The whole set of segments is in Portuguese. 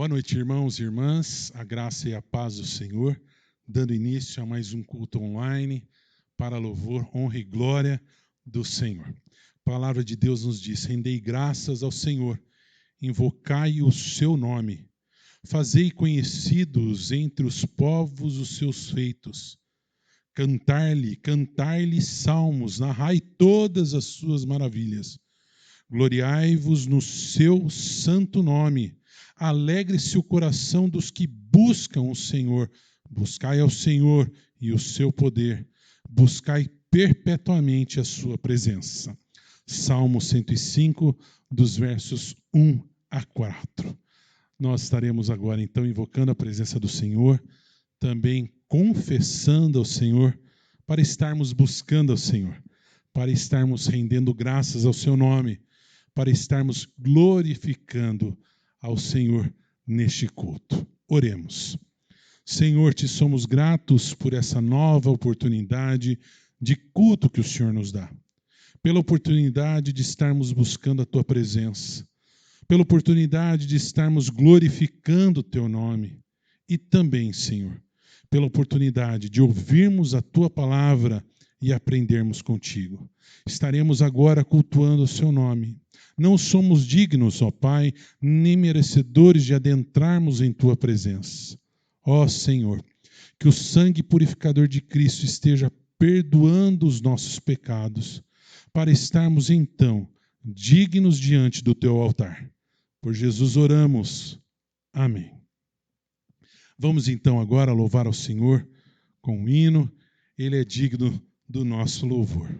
Boa noite, irmãos e irmãs, a graça e a paz do Senhor, dando início a mais um culto online para louvor, honra e glória do Senhor. A palavra de Deus nos diz: rendei graças ao Senhor, invocai o seu nome, fazei conhecidos entre os povos os seus feitos, cantai-lhe salmos, narrai todas as suas maravilhas, gloriai-vos no seu santo nome. Alegre-se o coração dos que buscam o Senhor. Buscai ao Senhor e o seu poder. Buscai perpetuamente a sua presença. Salmo 105, dos versos 1 a 4. Nós estaremos agora, então, invocando a presença do Senhor, também confessando ao Senhor, para estarmos buscando ao Senhor, para estarmos rendendo graças ao seu nome, para estarmos glorificando ao Senhor neste culto. Oremos. Senhor, te somos gratos por essa nova oportunidade de culto que o Senhor nos dá, pela oportunidade de estarmos buscando a tua presença, pela oportunidade de estarmos glorificando o teu nome e também, Senhor, pela oportunidade de ouvirmos a tua palavra e aprendermos contigo. Estaremos agora cultuando o seu nome. Não somos dignos, ó Pai, nem merecedores de adentrarmos em tua presença. Ó Senhor, que o sangue purificador de Cristo esteja perdoando os nossos pecados, para estarmos então dignos diante do teu altar. Por Jesus oramos. Amém. Vamos então agora louvar ao Senhor com um hino. Ele é digno do nosso louvor.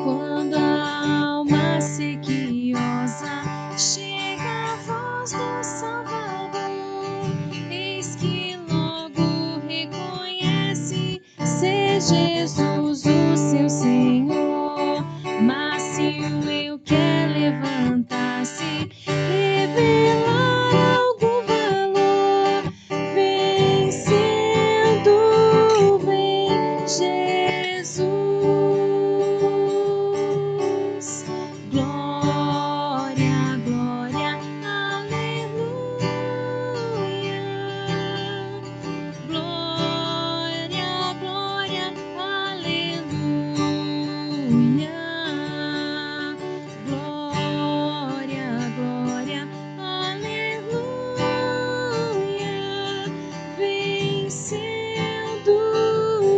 Quando a alma sequiosa chega à voz do Salvador, eis que logo reconhece ser Jesus o seu Senhor. Mas se o eu quer levantar-se, revelar algum valor, vencendo vem Jesus. Glória, glória, aleluia. Glória, glória, aleluia. Glória, glória, aleluia. Vencendo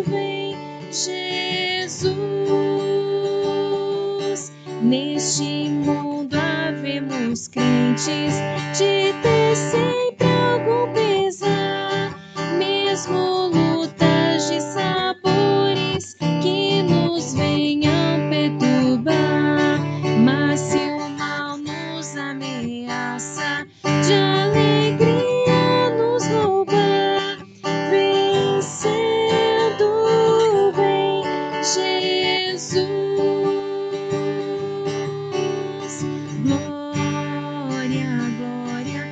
vem Jesus. Neste mundo havemos crentes de ter sempre algum pesar, mesmo lutas de sabores que nos venham perturbar. Mas se o mal nos ameaça, de alegria nos roubar, vencendo vem Jesus. Glória, glória,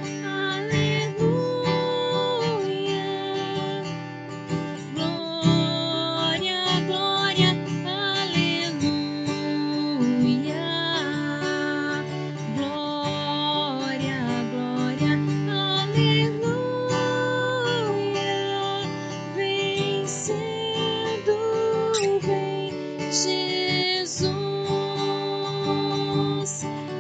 aleluia. Glória, glória, aleluia. Glória, glória, aleluia. Vencendo vem Jesus.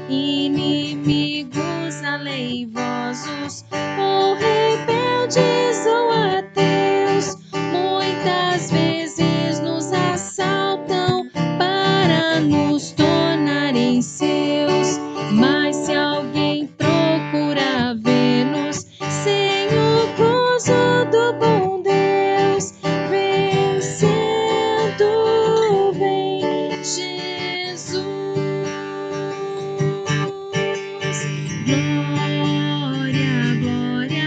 Inimigos aleivosos ou rebeldes ou ateus, muitas vezes nos assaltam para nos tornarem seus. Mas se alguém procura ver-nos sem o gozo do bom Deus, vencendo vem Jesus. Glória, glória,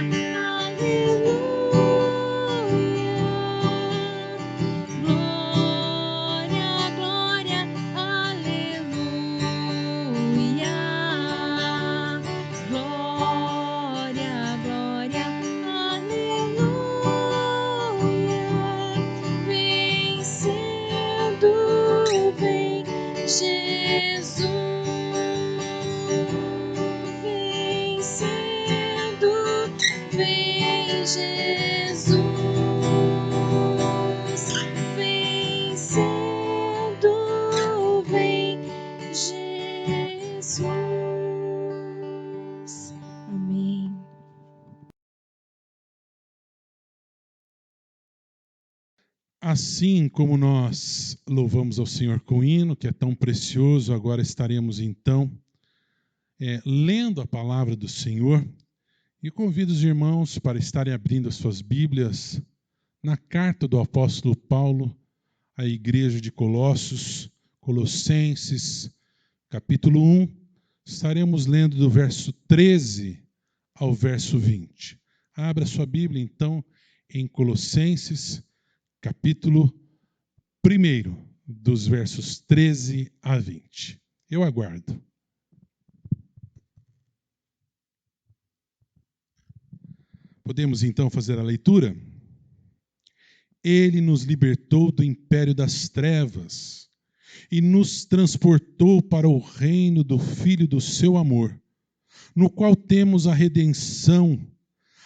aleluia. Glória, glória, aleluia. Assim como nós louvamos ao Senhor com hino, que é tão precioso, agora estaremos então lendo a palavra do Senhor. E convido os irmãos para estarem abrindo as suas Bíblias na carta do apóstolo Paulo à igreja de Colossenses, capítulo 1. Estaremos lendo do verso 13 ao verso 20. Abra sua Bíblia, então, em Colossenses, capítulo 1, dos versos 13 a 20. Eu aguardo. Podemos, então, fazer a leitura? Ele nos libertou do império das trevas e nos transportou para o reino do Filho do seu amor, no qual temos a redenção,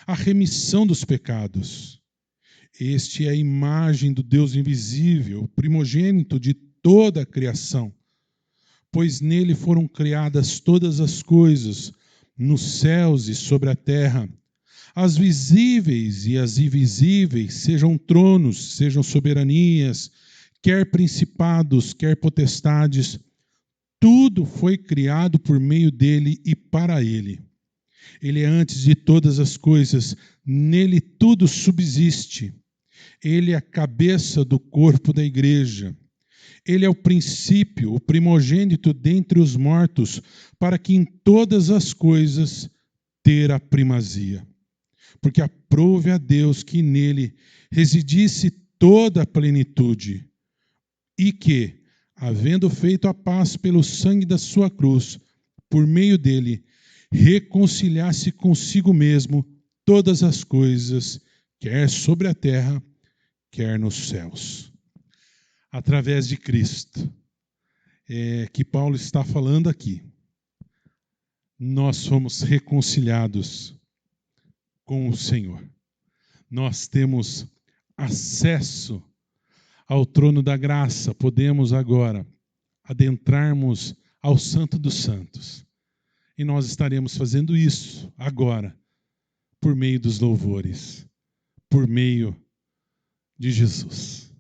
a remissão dos pecados. Este é a imagem do Deus invisível, primogênito de toda a criação, pois nele foram criadas todas as coisas, nos céus e sobre a terra, as visíveis e as invisíveis, sejam tronos, sejam soberanias, quer principados, quer potestades, tudo foi criado por meio dele e para ele. Ele é antes de todas as coisas, nele tudo subsiste. Ele é a cabeça do corpo da igreja. Ele é o princípio, o primogênito dentre os mortos, para que em todas as coisas ter a primazia. Porque aprove a Deus que nele residisse toda a plenitude, e que, havendo feito a paz pelo sangue da sua cruz, por meio dele, reconciliasse consigo mesmo todas as coisas, quer sobre a terra, quer nos céus. Através de Cristo, que Paulo está falando aqui, nós fomos reconciliados com o Senhor. Nós temos acesso ao trono da graça, podemos agora adentrarmos ao Santo dos Santos. E nós estaremos fazendo isso agora, por meio dos louvores, por meio de Jesus.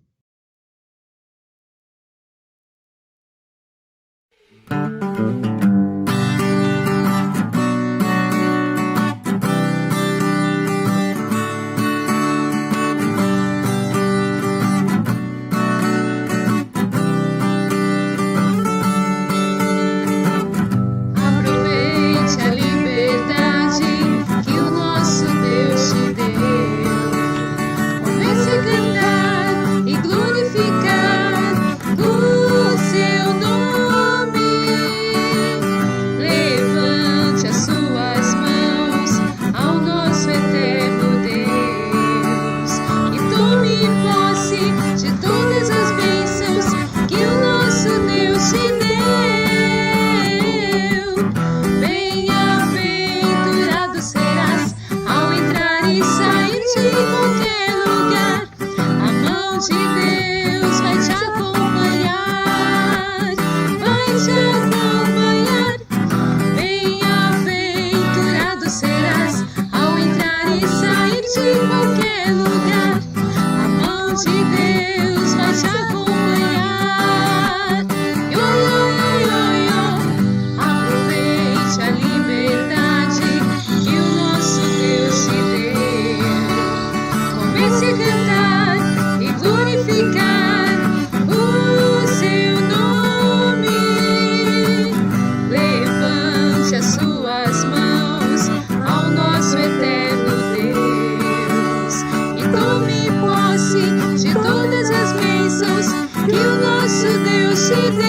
Aproveite a liberdade que o nosso Deus te deu. Comece a cantar e glorificar o seu nome. Levante as suas mãos ao nosso eterno Deus e tome posse de todas as bênçãos que o nosso Deus te deu. Bem-aventurado serás ao entrar e sair de qualquer lugar. A mão de Deus vai te acompanhar, vai te acompanhar. Bem-aventurado serás ao entrar e sair de qualquer lugar. A mão de Deus vai te acompanhar. Yo, yo, yo, yo. Aproveite a liberdade que o nosso Deus te deu. Comece a cantar e glorificar o seu nome. Levante as suas mãos ao nosso eterno Deus e tome posse de todas as bênçãos que o nosso Deus te deu.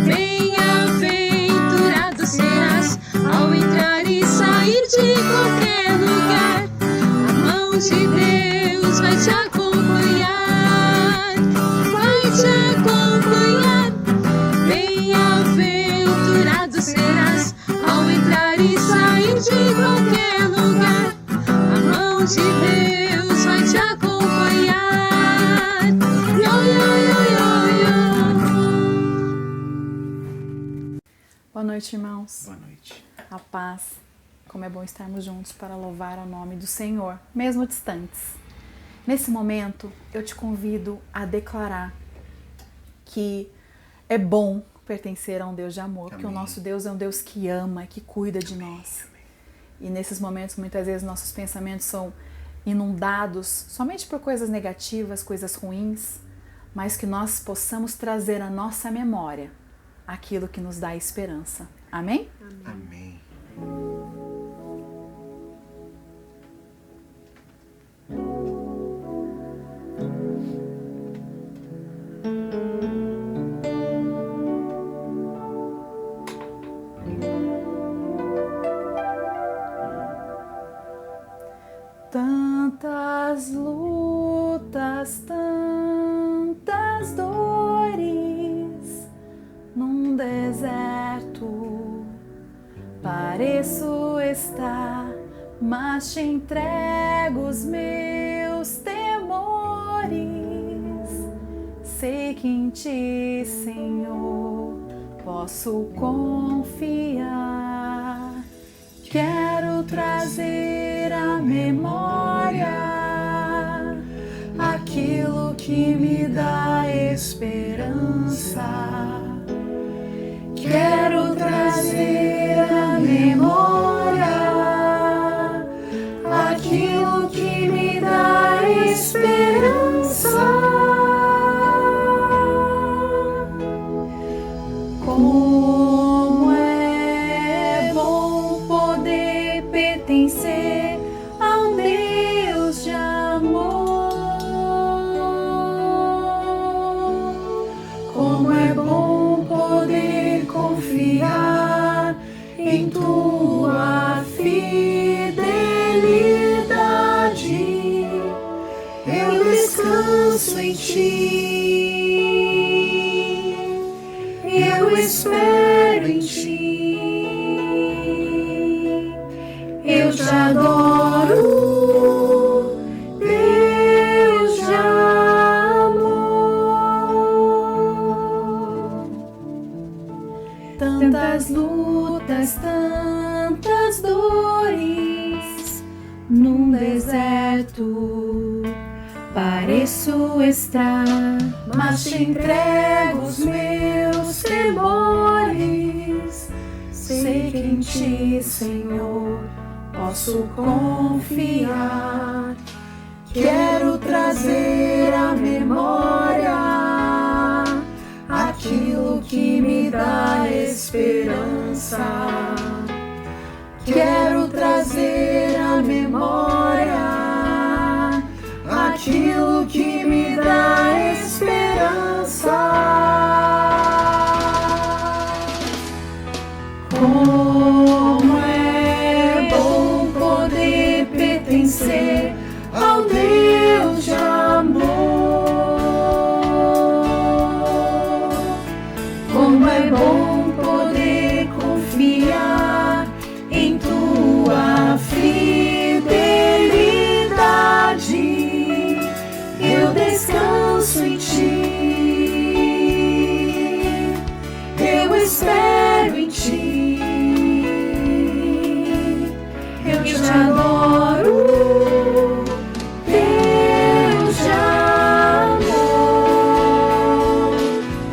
Bem-aventurado serás ao entrar e sair de qualquer lugar. A mão de Deus vai te acompanhar, vai te acompanhar. Bem-aventurado serás ao entrar e sair de qualquer lugar. A mão de Deus vai te acompanhar. Yo, yo, yo, yo, yo. Boa noite, irmãos. Boa noite. A paz. Como é bom estarmos juntos para louvar o nome do Senhor, mesmo distantes. Nesse momento, eu te convido a declarar que é bom pertencer a um Deus de amor, porque o nosso Deus é um Deus que ama, que cuida de nós. E nesses momentos, muitas vezes, nossos pensamentos são inundados somente por coisas negativas, coisas ruins, mas que nós possamos trazer à nossa memória aquilo que nos dá esperança. Amém? Amém. Tantas lutas, tantas dores, num deserto pareço estar, mas te entrego os meus temores. Sei que em ti, Senhor, posso confiar. Quero trazer à memória aquilo que me dá esperança. Quero trazer à memória aquilo que me dá esperança. Como é bom poder pertencer a um Deus de amor. Como é bom poder confiar em tua fidelidade. Eu descanso em ti. Eu espero em ti. Eu te adoro, Deus de amor. Tantas lutas, tantas dores, num deserto pareço estar, mas te entrego os meus temores. Sei que em ti, Senhor, posso confiar. Quero trazer à memória aquilo que me dá esperança. Quero trazer à memória aquilo que me dá esperança. Como é bom poder pertencer ao Deus de amor. Como é bom poder confiar em tua fidelidade. Eu descanso em ti. Eu espero em ti. Eu te adoro, Deus de amor.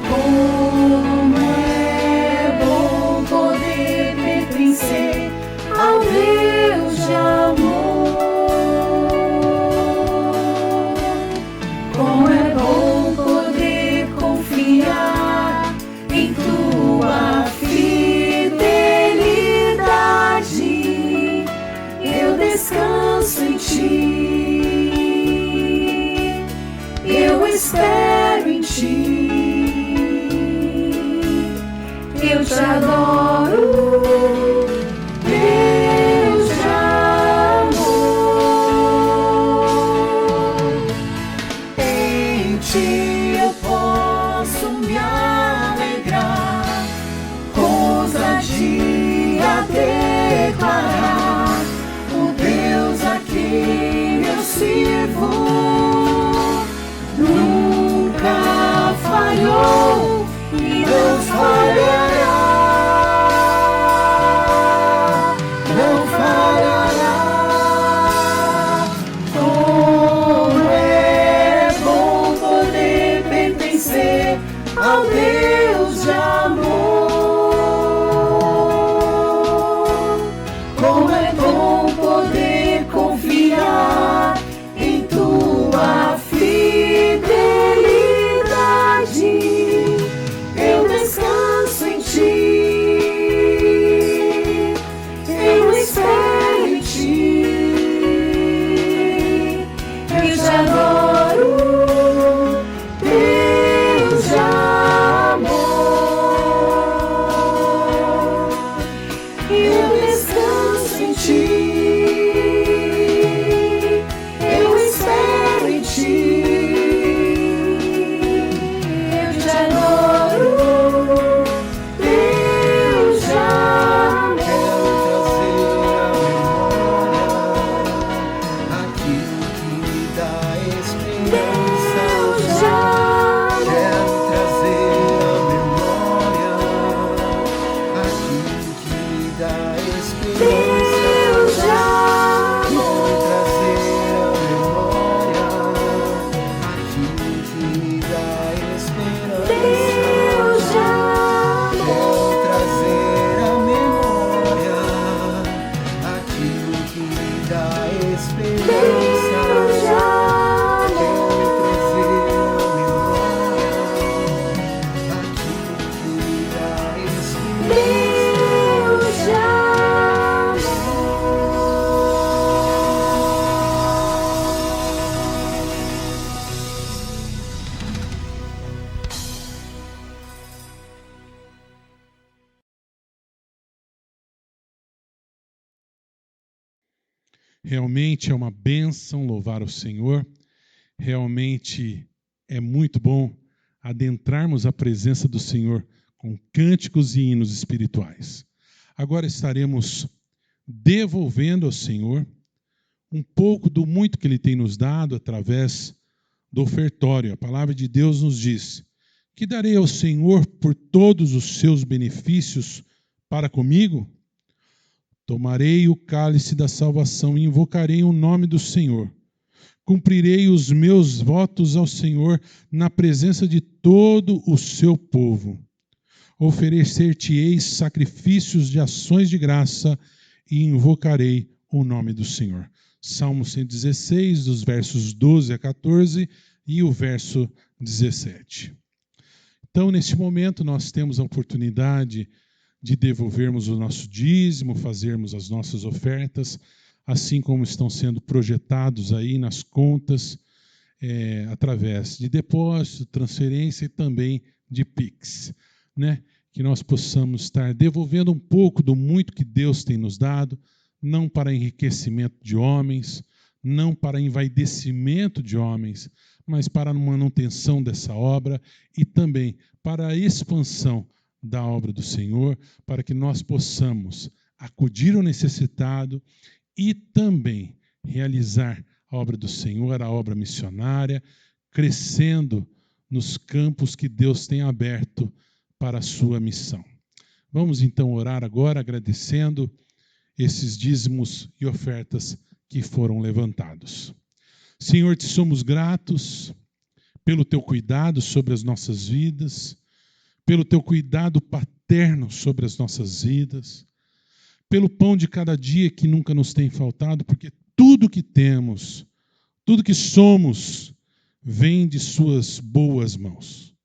Como é bom poder pertencer ao Deus de amor. Como é bom poder confiar em tua fidelidade. Eu descanso em ti. Eu espero em ti. Eu te adoro, Deus de amor. Em ti eu posso me alegrar, com ousadia declarar: o Deus a quem eu sirvo nunca falhou e não falhará. Não falhará. Como é Realmente é uma bênção louvar o Senhor. Realmente é muito bom adentrarmos a presença do Senhor com cânticos e hinos espirituais. Agora estaremos devolvendo ao Senhor um pouco do muito que Ele tem nos dado através do ofertório. A palavra de Deus nos diz: que darei ao Senhor por todos os seus benefícios para comigo? Tomarei o cálice da salvação e invocarei o nome do Senhor. Cumprirei os meus votos ao Senhor na presença de todo o seu povo. Oferecer-te-ei sacrifícios de ações de graça e invocarei o nome do Senhor. Salmo 116, dos versos 12 a 14 e o verso 17. Então, neste momento, nós temos a oportunidade de devolvermos o nosso dízimo, fazermos as nossas ofertas, assim como estão sendo projetados aí nas contas, através de depósito, transferência e também de Pix, né? Que nós possamos estar devolvendo um pouco do muito que Deus tem nos dado, não para enriquecimento de homens, não para envaidecimento de homens, mas para a manutenção dessa obra e também para a expansão da obra do Senhor, para que nós possamos acudir ao necessitado e também realizar a obra do Senhor, a obra missionária, crescendo nos campos que Deus tem aberto para a sua missão. Vamos então orar agora, agradecendo esses dízimos e ofertas que foram levantados. Senhor, te somos gratos pelo teu cuidado sobre as nossas vidas, pelo teu cuidado paterno sobre as nossas vidas, pelo pão de cada dia que nunca nos tem faltado, porque tudo que temos, tudo que somos, vem de suas boas mãos.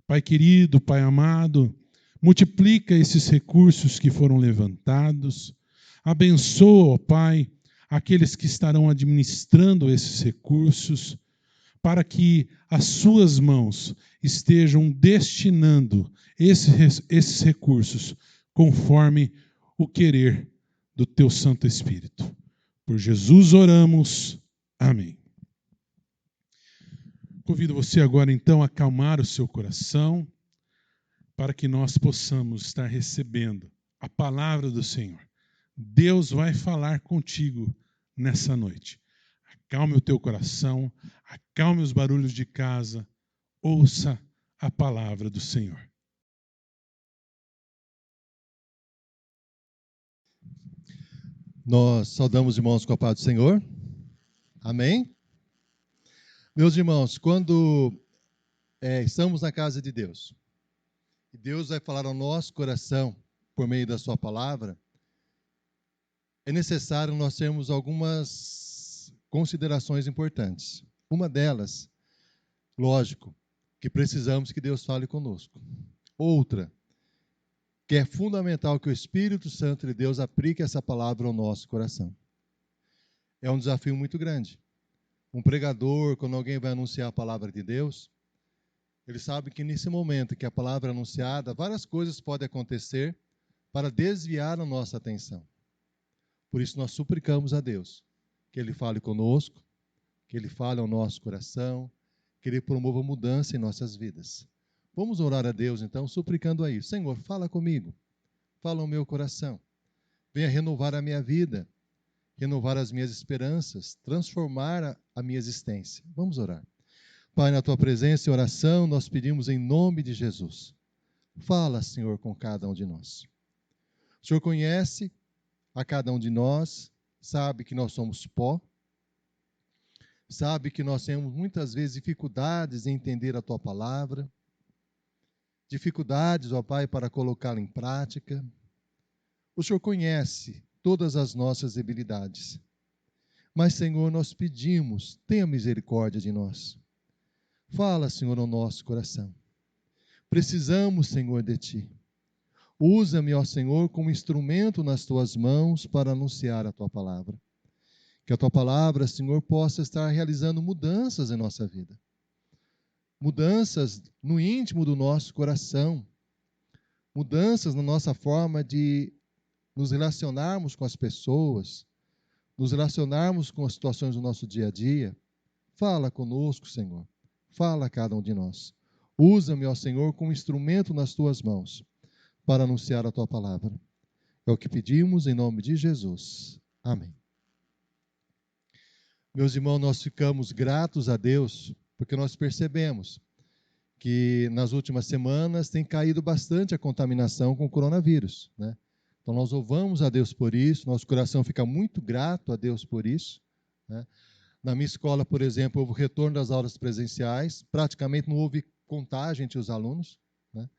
Pai querido, Pai amado, multiplica esses recursos que foram levantados, abençoa, ó Pai, aqueles que estarão administrando esses recursos, para que as suas mãos estejam destinando esses recursos conforme o querer do teu Santo Espírito. Por Jesus oramos. Amém. Convido você agora então a acalmar o seu coração para que nós possamos estar recebendo a palavra do Senhor. Deus vai falar contigo nessa noite. Acalme o teu coração, acalme os barulhos de casa, ouça a palavra do Senhor. Nós saudamos os irmãos com a paz do Senhor. Amém? Meus irmãos, quando estamos na casa de Deus, e Deus vai falar ao nosso coração por meio da sua palavra, é necessário nós termos algumas considerações importantes. Uma delas, lógico, que precisamos que Deus fale conosco. Outra, que é fundamental que o Espírito Santo de Deus aplique essa palavra ao nosso coração. É um desafio muito grande. Um pregador, quando alguém vai anunciar a palavra de Deus, ele sabe que nesse momento que a palavra é anunciada, várias coisas podem acontecer para desviar a nossa atenção. Por isso nós suplicamos a Deus que Ele fale conosco, que Ele fale ao nosso coração, que Ele promova mudança em nossas vidas. Vamos orar a Deus então, suplicando a isso. Senhor, fala comigo, fala ao meu coração, venha renovar a minha vida, renovar as minhas esperanças, transformar a minha existência. Vamos orar. Pai, na Tua presença e oração, nós pedimos em nome de Jesus. Fala, Senhor, com cada um de nós. O Senhor conhece a cada um de nós, sabe que nós somos pó, sabe que nós temos muitas vezes dificuldades em entender a Tua palavra, dificuldades, ó Pai, para colocá-la em prática. O Senhor conhece todas as nossas debilidades. Mas, Senhor, nós pedimos, tenha misericórdia de nós. Fala, Senhor, ao nosso coração. Precisamos, Senhor, de Ti. Usa-me, ó Senhor, como instrumento nas Tuas mãos para anunciar a Tua palavra. Que a Tua palavra, Senhor, possa estar realizando mudanças em nossa vida. Mudanças no íntimo do nosso coração. Mudanças na nossa forma de nos relacionarmos com as pessoas. nos relacionarmos com as situações do nosso dia a dia, fala conosco, Senhor. Fala a cada um de nós. Usa-me, ó Senhor, como instrumento nas tuas mãos para anunciar a tua palavra. É o que pedimos em nome de Jesus. Amém. Meus irmãos, nós ficamos gratos a Deus porque nós percebemos que nas últimas semanas tem caído bastante a contaminação com o coronavírus, né? Então nós louvamos a Deus por isso, nosso coração fica muito grato a Deus por isso, né? Na minha escola, por exemplo, houve o retorno das aulas presenciais, praticamente não houve contágio entre os alunos, né?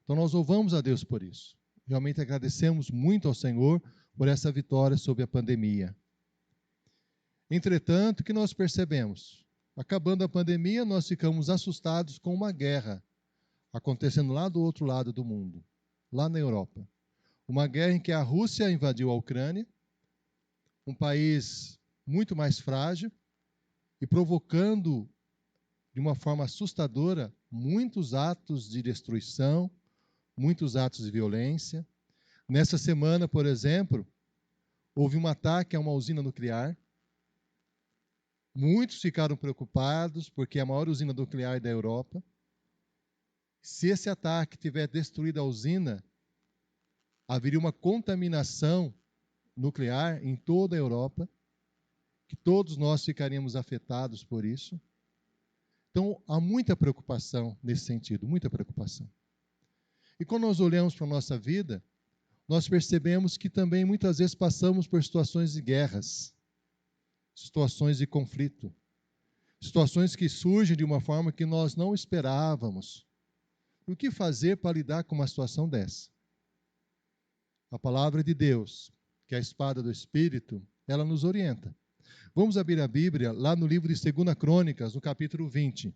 Então nós louvamos a Deus por isso. Realmente agradecemos muito ao Senhor por essa vitória sobre a pandemia. Entretanto, o que nós percebemos? Acabando a pandemia, nós ficamos assustados com uma guerra acontecendo lá do outro lado do mundo, lá na Europa. Uma guerra em que a Rússia invadiu a Ucrânia, um país muito mais frágil, e provocando, de uma forma assustadora, muitos atos de destruição, muitos atos de violência. Nessa semana, por exemplo, houve um ataque a uma usina nuclear. Muitos ficaram preocupados, porque é a maior usina nuclear da Europa. Se esse ataque tiver destruído a usina, haveria uma contaminação nuclear em toda a Europa, que todos nós ficaríamos afetados por isso. Então, há muita preocupação nesse sentido, muita preocupação. E quando nós olhamos para a nossa vida, nós percebemos que também muitas vezes passamos por situações de guerras, situações de conflito, situações que surgem de uma forma que nós não esperávamos. E o que fazer para lidar com uma situação dessa? A palavra de Deus, que é a espada do Espírito, ela nos orienta. Vamos abrir a Bíblia lá no livro de 2 Crônicas, no capítulo 20.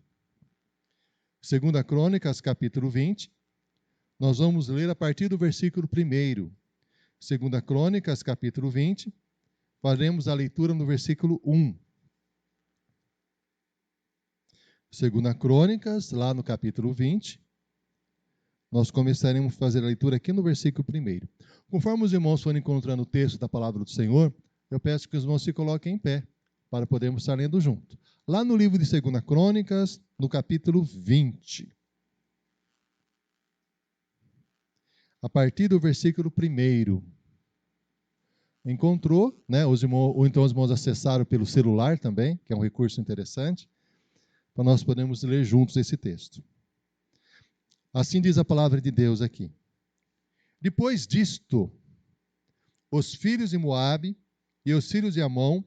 2 Crônicas, capítulo 20. Nós vamos ler a partir do versículo 1. 2 Crônicas, capítulo 20. Faremos a leitura no versículo 1. 2 Crônicas, lá no capítulo 20. Nós começaremos a fazer a leitura aqui no versículo 1. Conforme os irmãos forem encontrando o texto da palavra do Senhor, eu peço que os irmãos se coloquem em pé, para podermos estar lendo junto. Lá no livro de 2 Crônicas, no capítulo 20. A partir do versículo 1. Encontrou, né? Os irmãos, ou então os irmãos acessaram pelo celular também, que é um recurso interessante, para nós podermos ler juntos esse texto. Assim diz a palavra de Deus aqui. Depois disto, os filhos de Moabe e os filhos de Amon,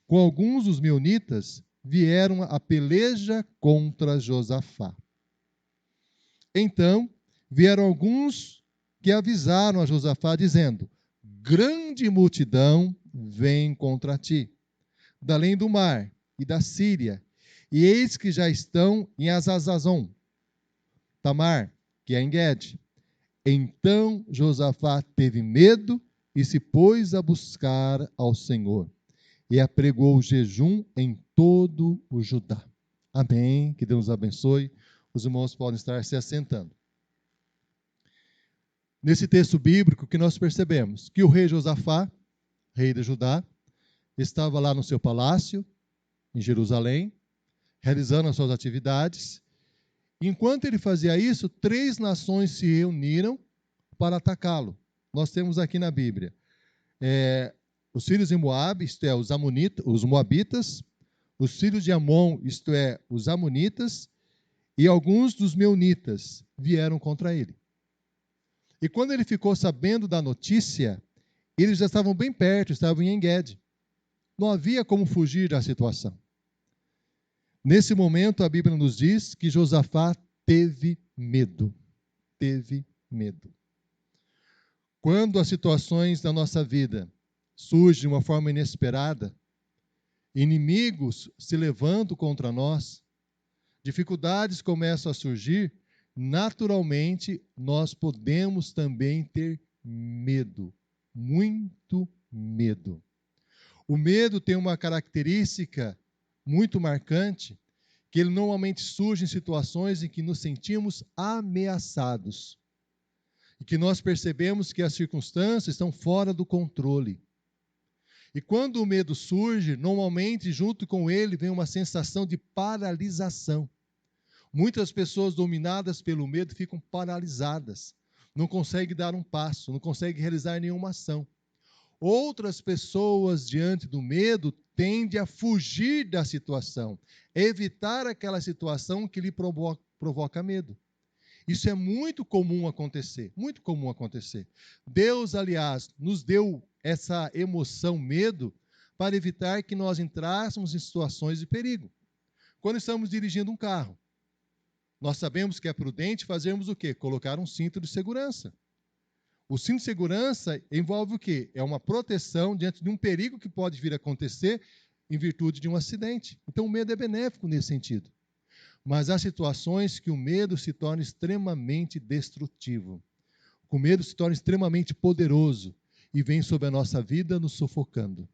com alguns dos meunitas, vieram a peleja contra Josafá. Então, vieram alguns que avisaram a Josafá, dizendo: grande multidão vem contra ti, da além do mar e da Síria, e eis que já estão em Azazazon, Tamar, que é em Guede. Então Josafá teve medo e se pôs a buscar ao Senhor, e apregou o jejum em todo o Judá. Amém. Que Deus nos abençoe. Os irmãos podem estar se assentando. Nesse texto bíblico, que nós percebemos que o rei Josafá, rei de Judá, estava lá no seu palácio, em Jerusalém, realizando as suas atividades. Enquanto ele fazia isso, 3 nações se reuniram para atacá-lo. Nós temos aqui na Bíblia os filhos de Moabe, isto é, os Moabitas, os filhos de Amon, isto é, os Amonitas, e alguns dos Meunitas vieram contra ele. E quando ele ficou sabendo da notícia, eles já estavam bem perto, estavam em En-Gedi. Não havia como fugir da situação. Nesse momento, a Bíblia nos diz que Josafá teve medo. Teve medo. Quando as situações da nossa vida surgem de uma forma inesperada, inimigos se levantam contra nós, dificuldades começam a surgir, naturalmente nós podemos também ter medo, muito medo. O medo tem uma característica muito marcante, que ele normalmente surge em situações em que nos sentimos ameaçados e que nós percebemos que as circunstâncias estão fora do controle. E quando o medo surge, normalmente junto com ele vem uma sensação de paralisação. Muitas pessoas dominadas pelo medo ficam paralisadas, não conseguem dar um passo, não conseguem realizar nenhuma ação. Outras pessoas, diante do medo, tendem a fugir da situação, evitar aquela situação que lhe provoca medo. Isso é muito comum acontecer, muito comum acontecer. Deus, aliás, nos deu essa emoção, medo, para evitar que nós entrássemos em situações de perigo. Quando estamos dirigindo um carro, nós sabemos que é prudente fazermos o quê? Colocar um cinto de segurança. O cinto de segurança envolve o quê? É uma proteção diante de um perigo que pode vir a acontecer em virtude de um acidente. Então, o medo é benéfico nesse sentido. Mas há situações que o medo se torna extremamente destrutivo. O medo se torna extremamente poderoso e vem sobre a nossa vida nos sufocando.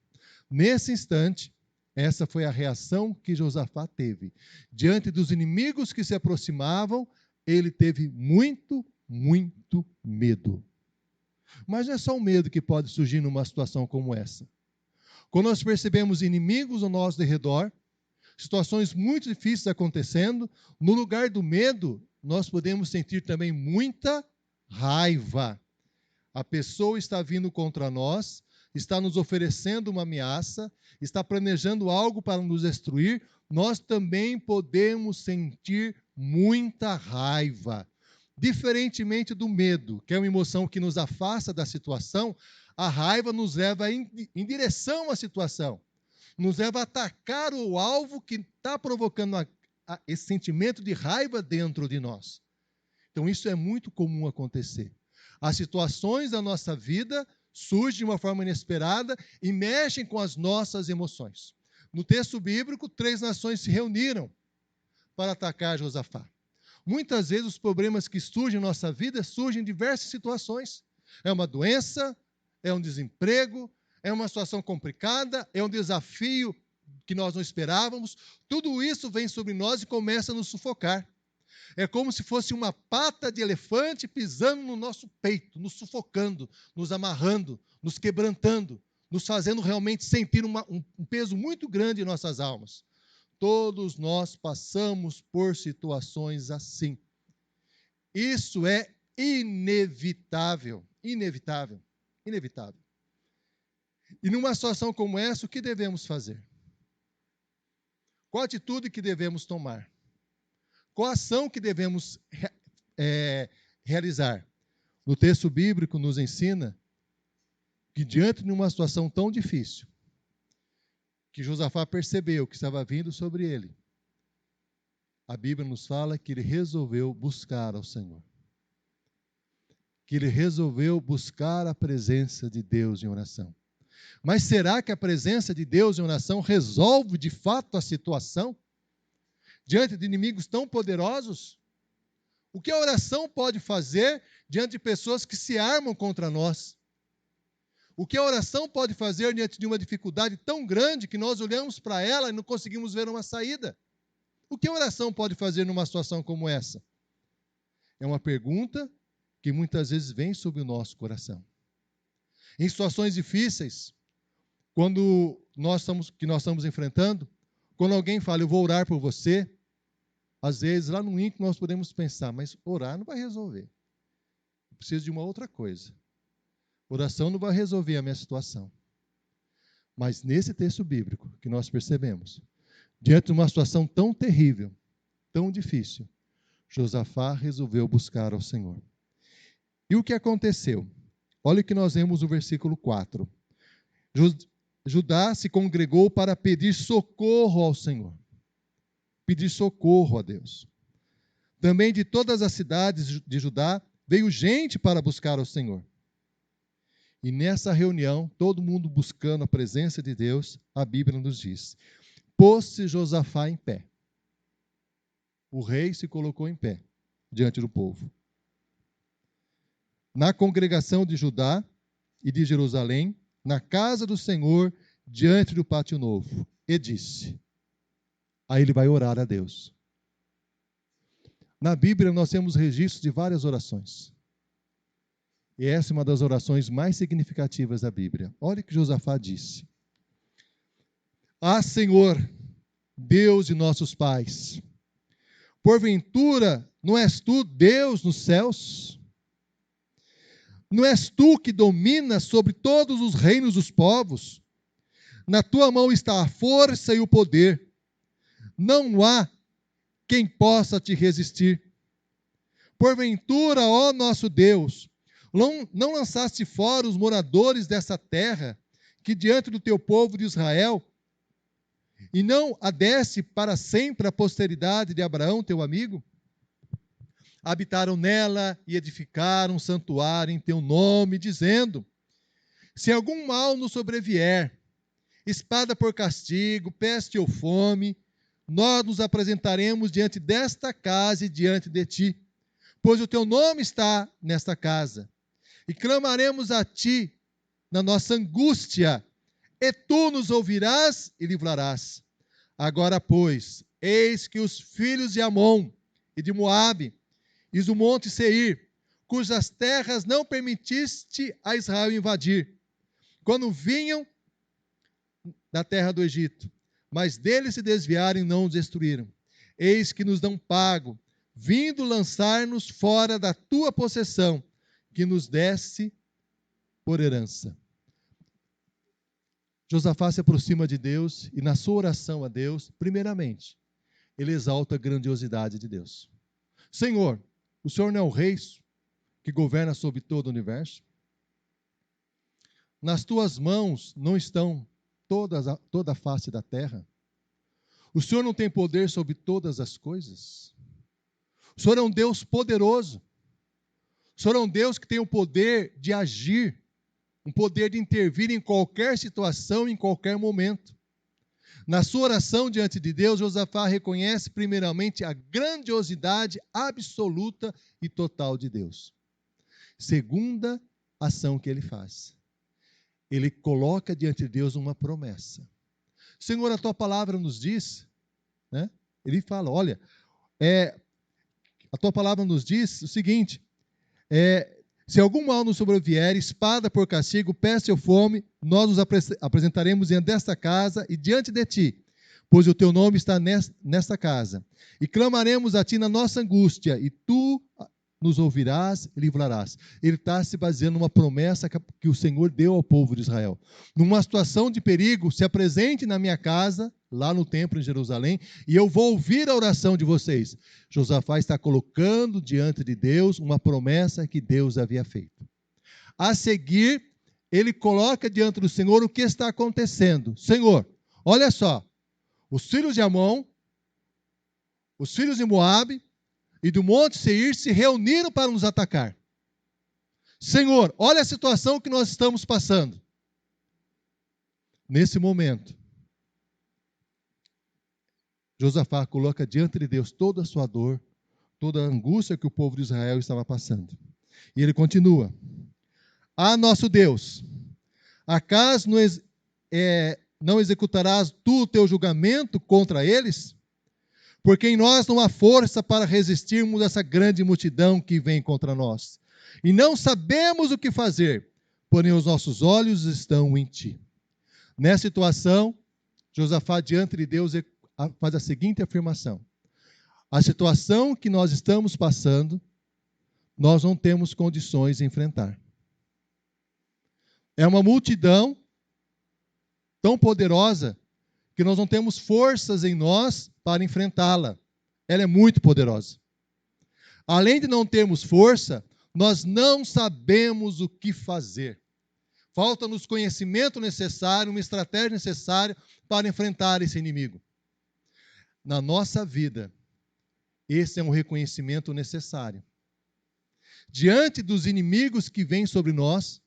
Nesse instante, essa foi a reação que Josafá teve. Diante dos inimigos que se aproximavam, ele teve muito, muito medo. Mas não é só o medo que pode surgir numa situação como essa. Quando nós percebemos inimigos ao nosso redor, situações muito difíceis acontecendo, no lugar do medo, nós podemos sentir também muita raiva. A pessoa está vindo contra nós, está nos oferecendo uma ameaça, está planejando algo para nos destruir, nós também podemos sentir muita raiva. Diferentemente do medo, que é uma emoção que nos afasta da situação, a raiva nos leva em direção à situação. Nos leva a atacar o alvo que está provocando esse sentimento de raiva dentro de nós. Então, isso é muito comum acontecer. As situações da nossa vida surgem de uma forma inesperada e mexem com as nossas emoções. No texto bíblico, 3 nações se reuniram para atacar Josafá. Muitas vezes os problemas que surgem em nossa vida surgem em diversas situações. É uma doença, é um desemprego, é uma situação complicada, é um desafio que nós não esperávamos. Tudo isso vem sobre nós e começa a nos sufocar. É como se fosse uma pata de elefante pisando no nosso peito, nos sufocando, nos amarrando, nos quebrantando, nos fazendo realmente sentir um peso muito grande em nossas almas. Todos nós passamos por situações assim. Isso é inevitável, inevitável, inevitável. E numa situação como essa, o que devemos fazer? Qual a atitude que devemos tomar? Qual a ação que devemos realizar? No texto bíblico nos ensina que diante de uma situação tão difícil, que Josafá percebeu que estava vindo sobre ele, a Bíblia nos fala que ele resolveu buscar ao Senhor. Que ele resolveu buscar a presença de Deus em oração. Mas será que a presença de Deus em oração resolve de fato a situação? Diante de inimigos tão poderosos? O que a oração pode fazer diante de pessoas que se armam contra nós? O que a oração pode fazer diante de uma dificuldade tão grande que nós olhamos para ela e não conseguimos ver uma saída? O que a oração pode fazer numa situação como essa? É uma pergunta que muitas vezes vem sobre o nosso coração. Em situações difíceis, quando nós estamos enfrentando, quando alguém fala, eu vou orar por você, às vezes lá no íntimo nós podemos pensar, mas orar não vai resolver. Eu preciso de uma outra coisa. Oração não vai resolver a minha situação. Mas nesse texto bíblico que nós percebemos, diante de uma situação tão terrível, tão difícil, Josafá resolveu buscar ao Senhor. E o que aconteceu? Olha o que nós vemos no versículo 4. Judá se congregou para pedir socorro ao Senhor. Pedir socorro a Deus. Também de todas as cidades de Judá veio gente para buscar ao Senhor. E nessa reunião, todo mundo buscando a presença de Deus, a Bíblia nos diz, pôs-se Josafá em pé. O rei se colocou em pé diante do povo. Na congregação de Judá e de Jerusalém, na casa do Senhor, diante do pátio novo, e disse. Aí ele vai orar a Deus. Na Bíblia nós temos registros de várias orações. E essa é uma das orações mais significativas da Bíblia. Olha o que Josafá disse. Ah, Senhor, Deus de nossos pais, porventura não és tu Deus nos céus? Não és tu que dominas sobre todos os reinos dos povos? Na tua mão está a força e o poder. Não há quem possa te resistir. Porventura, ó nosso Deus, não lançaste fora os moradores dessa terra, que diante do teu povo de Israel, e não a deste para sempre a posteridade de Abraão, teu amigo? Habitaram nela e edificaram um santuário em teu nome, dizendo: se algum mal nos sobrevier, espada por castigo, peste ou fome, nós nos apresentaremos diante desta casa e diante de ti, pois o teu nome está nesta casa. E clamaremos a ti na nossa angústia, e tu nos ouvirás e livrarás. Agora, pois, eis que os filhos de Amon e de Moabe, e do monte Seir, cujas terras não permitiste a Israel invadir, quando vinham da terra do Egito, mas deles se desviaram e não os destruíram. Eis que nos dão pago, vindo lançar-nos fora da tua possessão, que nos desse por herança. Josafá se aproxima de Deus e na sua oração a Deus, primeiramente, ele exalta a grandiosidade de Deus. Senhor, o Senhor não é o rei que governa sobre todo o universo? Nas tuas mãos não estão toda a face da terra? O Senhor não tem poder sobre todas as coisas? O Senhor é um Deus poderoso. O Senhor é um Deus que tem o poder de agir, um poder de intervir em qualquer situação, em qualquer momento. Na sua oração diante de Deus, Josafá reconhece primeiramente a grandiosidade absoluta e total de Deus. Segunda ação que ele faz, ele coloca diante de Deus uma promessa. Senhor, a tua palavra nos diz, né? Ele fala, olha, a tua palavra nos diz o seguinte, se algum mal nos sobrevier, espada por castigo, peste ou fome, nós nos apresentaremos diante desta casa e diante de ti, pois o teu nome está nesta casa. E clamaremos a ti na nossa angústia, e tu nos ouvirás e livrarás. Ele está se baseando numa promessa que o Senhor deu ao povo de Israel. Numa situação de perigo, se apresente na minha casa, lá no templo em Jerusalém, e eu vou ouvir a oração de vocês. Josafá está colocando diante de Deus uma promessa que Deus havia feito. A seguir, ele coloca diante do Senhor o que está acontecendo. Senhor, olha só, os filhos de Amon, os filhos de Moabe e do monte Seir se reuniram para nos atacar. Senhor, olha a situação que nós estamos passando. Nesse momento, Josafá coloca diante de Deus toda a sua dor, toda a angústia que o povo de Israel estava passando. E ele continua: ah, nosso Deus, acaso não executarás tu o teu julgamento contra eles? Porque em nós não há força para resistirmos a essa grande multidão que vem contra nós. E não sabemos o que fazer, porém os nossos olhos estão em ti. Nessa situação, Josafá diante de Deus faz a seguinte afirmação: a situação que nós estamos passando, nós não temos condições de enfrentar. É uma multidão tão poderosa que nós não temos forças em nós para enfrentá-la. Ela é muito poderosa. Além de não termos força, nós não sabemos o que fazer. Falta-nos conhecimento necessário, uma estratégia necessária para enfrentar esse inimigo. Na nossa vida, esse é um reconhecimento necessário. Diante dos inimigos que vêm sobre nós,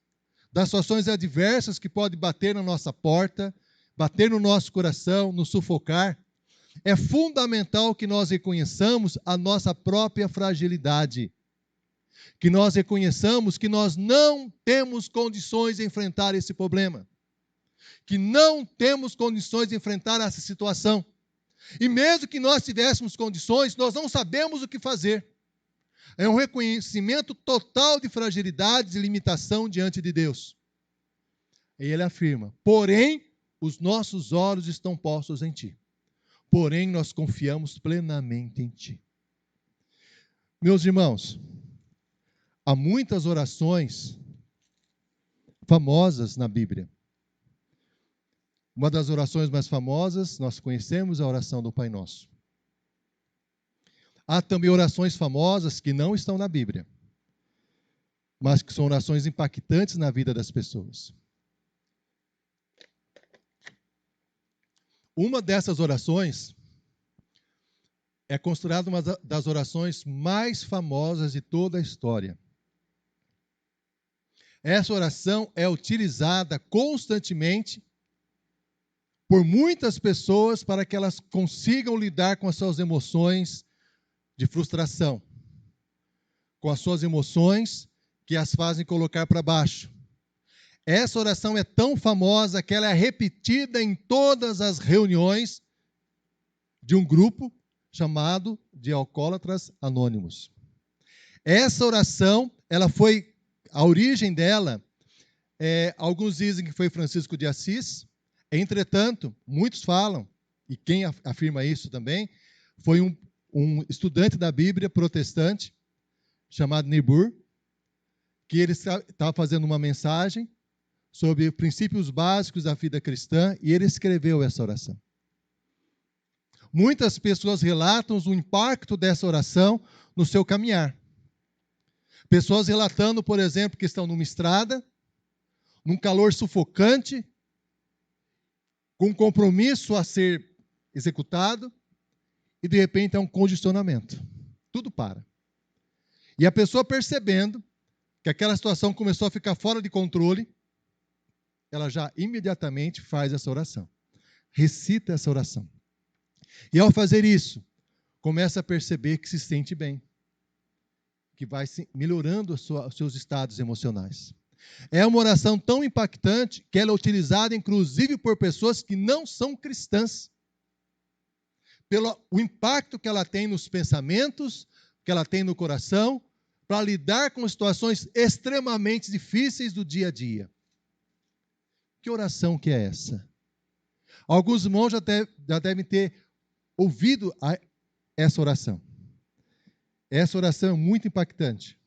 das situações adversas que podem bater na nossa porta, bater no nosso coração, nos sufocar, é fundamental que nós reconheçamos a nossa própria fragilidade. Que nós reconheçamos que nós não temos condições de enfrentar esse problema. Que não temos condições de enfrentar essa situação. E mesmo que nós tivéssemos condições, nós não sabemos o que fazer. É um reconhecimento total de fragilidade e limitação diante de Deus. E ele afirma: porém, os nossos olhos estão postos em Ti. Porém, nós confiamos plenamente em Ti. Meus irmãos, há muitas orações famosas na Bíblia. Uma das orações mais famosas, nós conhecemos a oração do Pai Nosso. Há também orações famosas que não estão na Bíblia, mas que são orações impactantes na vida das pessoas. Uma dessas orações é considerada uma das orações mais famosas de toda a história. Essa oração é utilizada constantemente por muitas pessoas para que elas consigam lidar com as suas emoções de frustração, com as suas emoções que as fazem colocar para baixo. Essa oração é tão famosa que ela é repetida em todas as reuniões de um grupo chamado de Alcoólatras Anônimos. Essa oração, a origem dela, alguns dizem que foi Francisco de Assis. Entretanto, muitos falam, e quem afirma isso também, foi um estudante da Bíblia protestante, chamado Niebuhr, que ele estava fazendo uma mensagem sobre princípios básicos da vida cristã, e ele escreveu essa oração. Muitas pessoas relatam o impacto dessa oração no seu caminhar. Pessoas relatando, por exemplo, que estão numa estrada, num calor sufocante, com um compromisso a ser executado, e de repente há um congestionamento. Tudo para. E a pessoa percebendo que aquela situação começou a ficar fora de controle, ela já imediatamente faz essa oração. Recita essa oração. E ao fazer isso, começa a perceber que se sente bem, que vai melhorando os seus estados emocionais. É uma oração tão impactante que ela é utilizada, inclusive, por pessoas que não são cristãs. Pelo o impacto que ela tem nos pensamentos, que ela tem no coração, para lidar com situações extremamente difíceis do dia a dia. Que oração que é essa? Alguns irmãos já devem ter ouvido essa oração. Essa oração é muito impactante.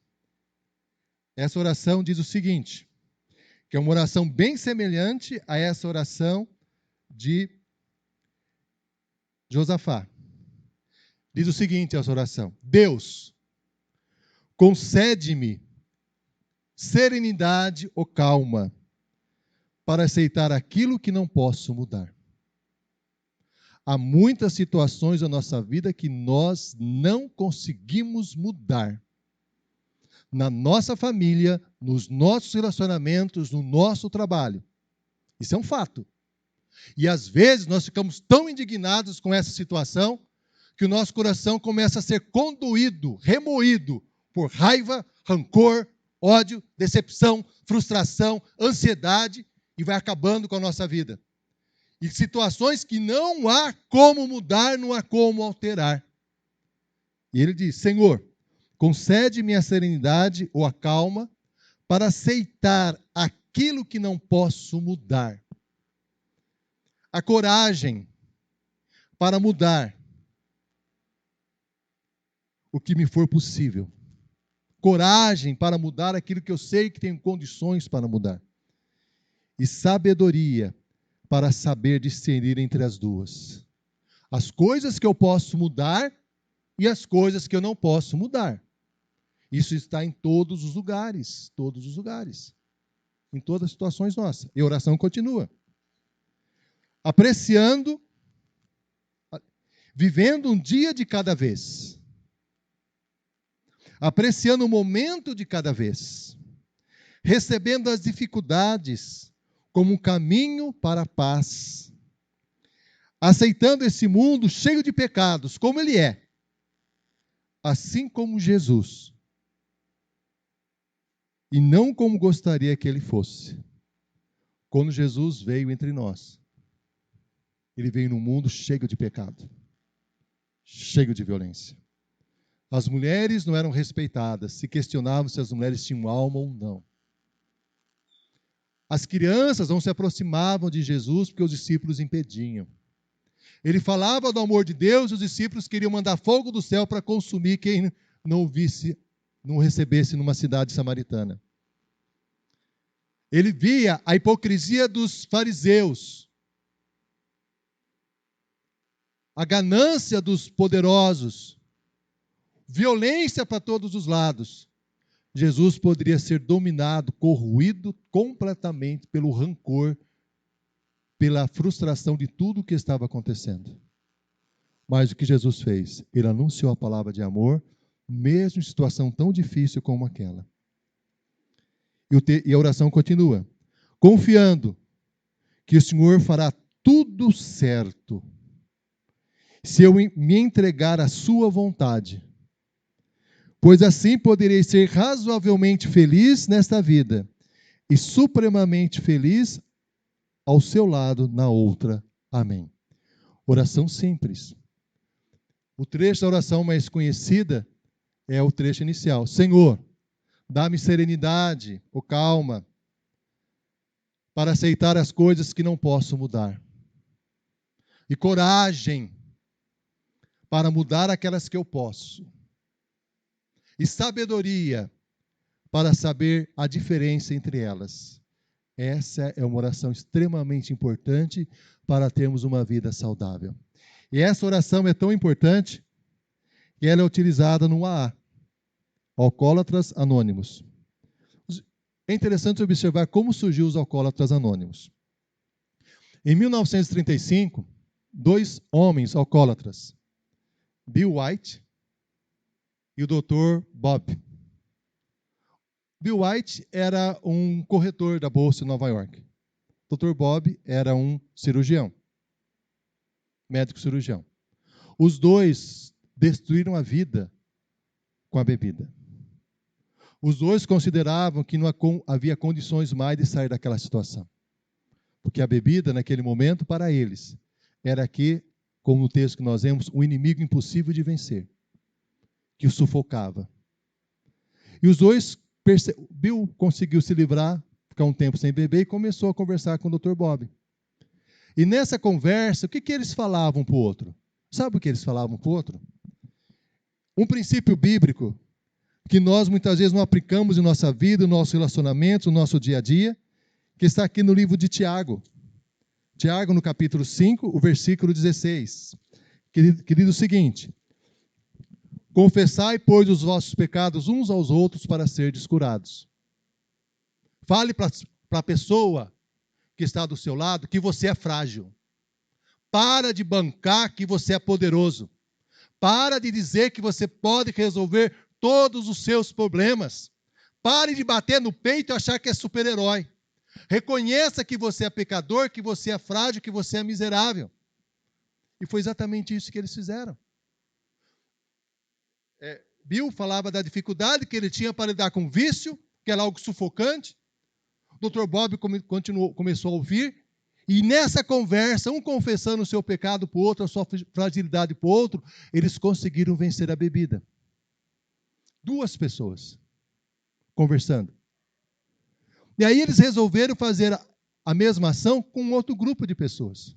Essa oração diz o seguinte, que é uma oração bem semelhante a essa oração de Josafá. Diz o seguinte essa oração: Deus, concede-me serenidade ou calma para aceitar aquilo que não posso mudar. Há muitas situações da nossa vida que nós não conseguimos mudar. Na nossa família, nos nossos relacionamentos, no nosso trabalho. Isso é um fato. E às vezes nós ficamos tão indignados com essa situação que o nosso coração começa a ser conduído, remoído por raiva, rancor, ódio, decepção, frustração, ansiedade e vai acabando com a nossa vida. E situações que não há como mudar, não há como alterar. E ele diz: Senhor, concede-me a serenidade ou a calma para aceitar aquilo que não posso mudar. A coragem para mudar o que me for possível. Coragem para mudar aquilo que eu sei que tenho condições para mudar. E sabedoria para saber discernir entre as duas. As coisas que eu posso mudar e as coisas que eu não posso mudar. Isso está em todos os lugares, em todas as situações nossas. E a oração continua. Apreciando, vivendo um dia de cada vez. Apreciando o momento de cada vez. Recebendo as dificuldades como um caminho para a paz. Aceitando esse mundo cheio de pecados, como ele é. Assim como Jesus. E não como gostaria que ele fosse. Quando Jesus veio entre nós, ele veio num mundo cheio de pecado, cheio de violência. As mulheres não eram respeitadas, se questionavam se as mulheres tinham alma ou não. As crianças não se aproximavam de Jesus porque os discípulos impediam. Ele falava do amor de Deus e os discípulos queriam mandar fogo do céu para consumir quem não o visse, não o recebesse numa cidade samaritana. Ele via a hipocrisia dos fariseus, a ganância dos poderosos, violência para todos os lados. Jesus poderia ser dominado, corroído completamente pelo rancor, pela frustração de tudo o que estava acontecendo. Mas o que Jesus fez? Ele anunciou a palavra de amor, mesmo em situação tão difícil como aquela. E a oração continua. Confiando que o Senhor fará tudo certo, se eu me entregar à sua vontade, pois assim poderei ser razoavelmente feliz nesta vida e supremamente feliz ao seu lado na outra. Amém. Oração simples. O trecho da oração mais conhecida é o trecho inicial. Senhor, dá-me serenidade ou calma para aceitar as coisas que não posso mudar. E coragem para mudar aquelas que eu posso. E sabedoria para saber a diferença entre elas. Essa é uma oração extremamente importante para termos uma vida saudável. E essa oração é tão importante que ela é utilizada no AA, Alcoólatras Anônimos. É interessante observar como surgiu os Alcoólatras Anônimos. Em 1935, 2 homens alcoólatras, Bill White e o Dr. Bob. Bill White era um corretor da Bolsa de Nova York. Dr. Bob era um cirurgião, médico cirurgião. Os dois destruíram a vida com a bebida. Os dois consideravam que não havia condições mais de sair daquela situação. Porque a bebida, naquele momento, para eles, era aqui, como no texto que nós vemos, um inimigo impossível de vencer, que o sufocava. E os dois, Bill conseguiu se livrar, ficar um tempo sem beber, e começou a conversar com o Dr. Bob. E nessa conversa, o que eles falavam para o outro? Sabe o que eles falavam para o outro? Um princípio bíblico que nós muitas vezes não aplicamos em nossa vida, no nosso relacionamento, no nosso dia a dia, que está aqui no livro de Tiago. Tiago, no capítulo 5, o versículo 16, que diz o seguinte: confessai, pois, os vossos pecados uns aos outros para serdes curados. Fale para a pessoa que está do seu lado que você é frágil. Para de bancar que você é poderoso. Para de dizer que você pode resolver todos os seus problemas. Pare de bater no peito e achar que é super-herói. Reconheça que você é pecador, que você é frágil, que você é miserável. E foi exatamente isso que eles fizeram. Bill falava da dificuldade que ele tinha para lidar com o vício, que era algo sufocante. O Dr. Bob começou a ouvir. E nessa conversa, um confessando o seu pecado para o outro, a sua fragilidade para o outro, eles conseguiram vencer a bebida. 2 pessoas conversando. E aí eles resolveram fazer a mesma ação com um outro grupo de pessoas.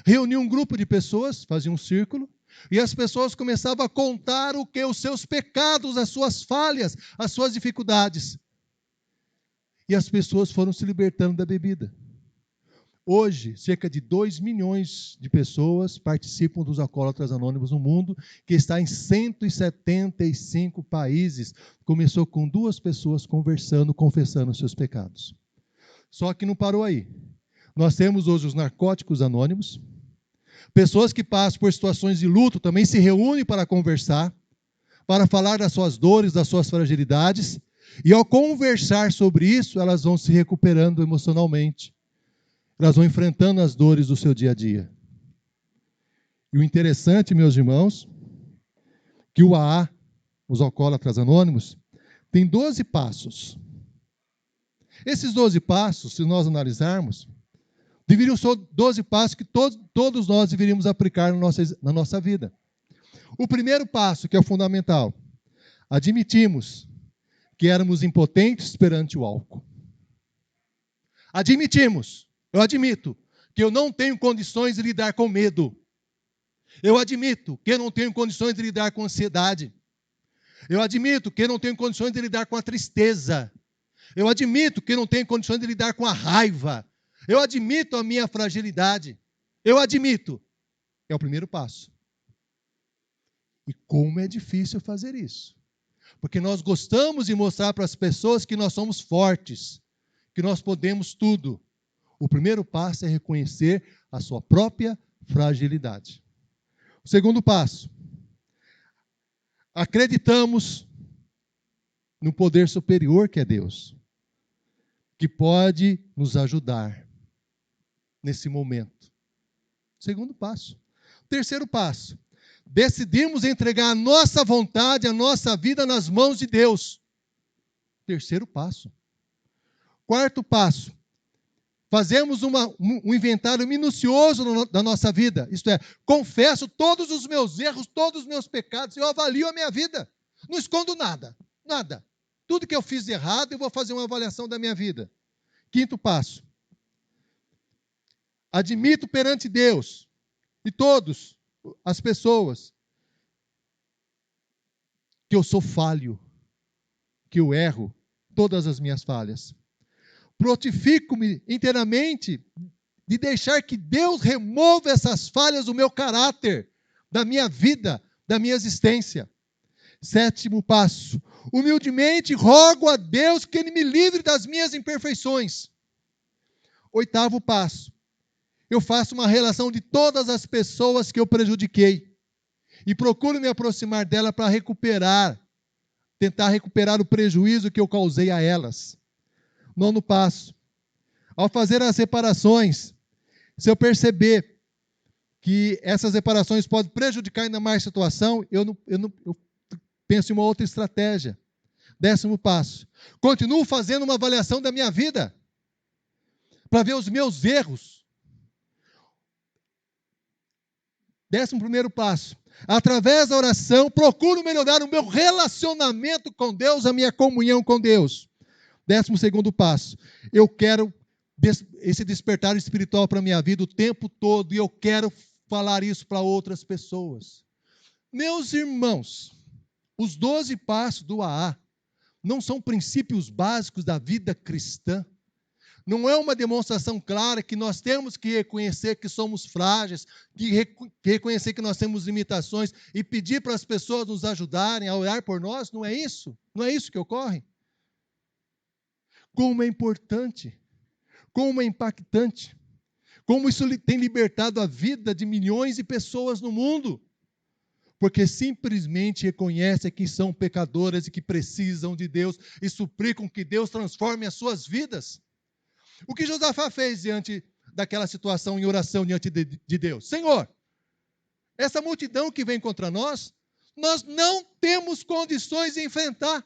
Reuniam um grupo de pessoas, faziam um círculo, e as pessoas começavam a contar os seus pecados, as suas falhas, as suas dificuldades. E as pessoas foram se libertando da bebida. Hoje, cerca de 2 milhões de pessoas participam dos Alcoólatras Anônimos no mundo, que está em 175 países. Começou com 2 pessoas conversando, confessando os seus pecados. Só que não parou aí. Nós temos hoje os Narcóticos Anônimos. Pessoas que passam por situações de luto também se reúnem para conversar, para falar das suas dores, das suas fragilidades. E ao conversar sobre isso, elas vão se recuperando emocionalmente. Elas vão enfrentando as dores do seu dia a dia. E o interessante, meus irmãos, que o AA, os Alcoólatras Anônimos, tem 12 passos. Esses 12 passos, se nós analisarmos, deveriam ser 12 passos que todos nós deveríamos aplicar na nossa vida. O primeiro passo, que é o fundamental: admitimos que éramos impotentes perante o álcool. eu admito que eu não tenho condições de lidar com medo. Eu admito que eu não tenho condições de lidar com ansiedade. Eu admito que eu não tenho condições de lidar com a tristeza. Eu admito que eu não tenho condições de lidar com a raiva. Eu admito a minha fragilidade. Eu admito. É o primeiro passo. E como é difícil fazer isso. Porque nós gostamos de mostrar para as pessoas que nós somos fortes, que nós podemos tudo. O primeiro passo é reconhecer a sua própria fragilidade. O segundo passo. Acreditamos no poder superior que é Deus, que pode nos ajudar nesse momento. Segundo passo. Terceiro passo. Decidimos entregar a nossa vontade, a nossa vida nas mãos de Deus. Terceiro passo. Quarto passo. Fazemos um inventário minucioso da nossa vida. Isto é, confesso todos os meus erros, todos os meus pecados. Eu avalio a minha vida. Não escondo nada. Nada. Tudo que eu fiz de errado, eu vou fazer uma avaliação da minha vida. Quinto passo. Admito perante Deus e todas as pessoas que eu sou falho, que eu erro todas as minhas falhas. Prontifico-me inteiramente de deixar que Deus remova essas falhas do meu caráter, da minha vida, da minha existência. Sétimo passo. Humildemente rogo a Deus que Ele me livre das minhas imperfeições. Oitavo passo. Eu faço uma relação de todas as pessoas que eu prejudiquei e procuro me aproximar dela para tentar recuperar o prejuízo que eu causei a elas. Nono passo. Ao fazer as reparações, se eu perceber que essas reparações podem prejudicar ainda mais a situação, eu penso em uma outra estratégia. 10º passo. Continuo fazendo uma avaliação da minha vida para ver os meus erros. 11º passo. Através da oração, procuro melhorar o meu relacionamento com Deus, a minha comunhão com Deus. 12º passo. Eu quero esse despertar espiritual para a minha vida o tempo todo e eu quero falar isso para outras pessoas. Meus irmãos, os 12 passos do AA não são princípios básicos da vida cristã. Não é uma demonstração clara que nós temos que reconhecer que somos frágeis, que reconhecer que nós temos limitações e pedir para as pessoas nos ajudarem a orar por nós? Não é isso? Não é isso que ocorre? Como é importante, como é impactante, como isso tem libertado a vida de milhões de pessoas no mundo, porque simplesmente reconhecem que são pecadoras e que precisam de Deus e suplicam que Deus transforme as suas vidas. O que Josafá fez diante daquela situação em oração diante de Deus? Senhor, essa multidão que vem contra nós não temos condições de enfrentar.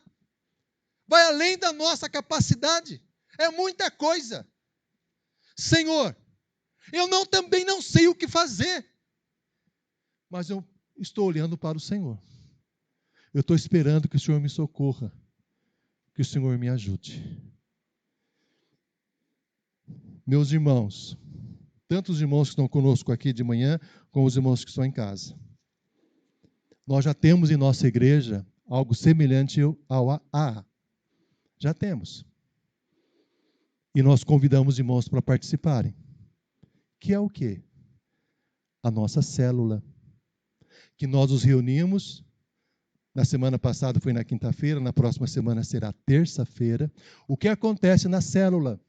Vai além da nossa capacidade. É muita coisa. Senhor, eu também não sei o que fazer. Mas eu estou olhando para o Senhor. Eu estou esperando que o Senhor me socorra. Que o Senhor me ajude. Meus irmãos, tanto os irmãos que estão conosco aqui de manhã, como os irmãos que estão em casa. Nós já temos em nossa igreja algo semelhante ao AA. Já temos. E nós convidamos irmãos para participarem. Que é o quê? A nossa célula. Que nós nos reunimos. Na semana passada foi na quinta-feira, na próxima semana será terça-feira. O que acontece na célula?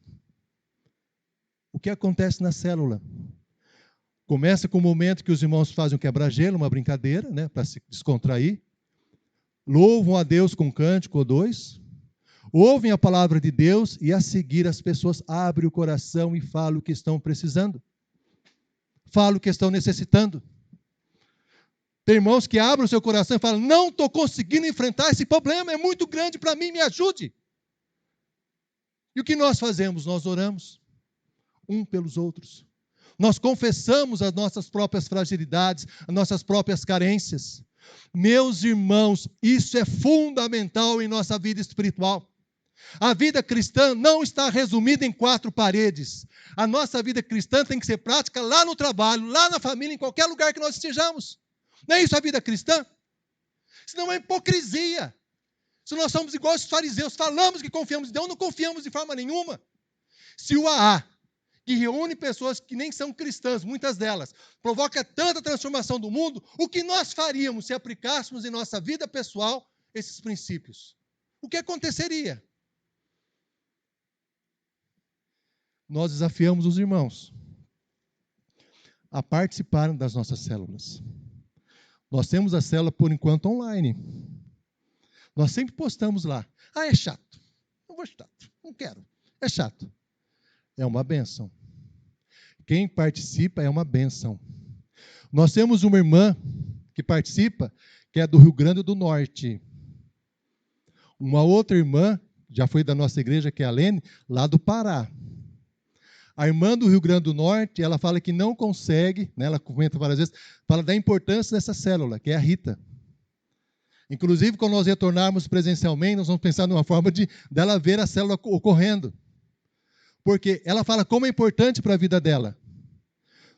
O que acontece na célula? Começa com o momento que os irmãos fazem um quebra-gelo, uma brincadeira, né, para se descontrair. Louvam a Deus com um cântico ou dois. Ouvem a palavra de Deus e a seguir as pessoas abrem o coração e falam o que estão precisando. Falam o que estão necessitando. Tem irmãos que abrem o seu coração e falam, não estou conseguindo enfrentar esse problema, é muito grande para mim, me ajude. E o que nós fazemos? Nós oramos. Um pelos outros. Nós confessamos as nossas próprias fragilidades, as nossas próprias carências. Meus irmãos, isso é fundamental em nossa vida espiritual. A vida cristã não está resumida em 4 paredes. A nossa vida cristã tem que ser prática lá no trabalho, lá na família, em qualquer lugar que nós estejamos. Não é isso a vida cristã? Senão é hipocrisia. Se nós somos igual aos fariseus, falamos que confiamos em Deus, não confiamos de forma nenhuma. Se o AA, que reúne pessoas que nem são cristãs, muitas delas, provoca tanta transformação do mundo, o que nós faríamos se aplicássemos em nossa vida pessoal esses princípios? O que aconteceria? Nós desafiamos os irmãos a participarem das nossas células. Nós temos a célula, por enquanto, online. Nós sempre postamos lá. Ah, é chato. Não vou chato. Não quero. É chato. É uma bênção. Quem participa é uma bênção. Nós temos uma irmã que participa, que é do Rio Grande do Norte. Uma outra irmã, já foi da nossa igreja, que é a Lene, lá do Pará. A irmã do Rio Grande do Norte, ela fala que não consegue, né, ela comenta várias vezes, fala da importância dessa célula, que é a Rita. Inclusive, quando nós retornarmos presencialmente, nós vamos pensar numa forma dela ver a célula ocorrendo. Porque ela fala como é importante para a vida dela.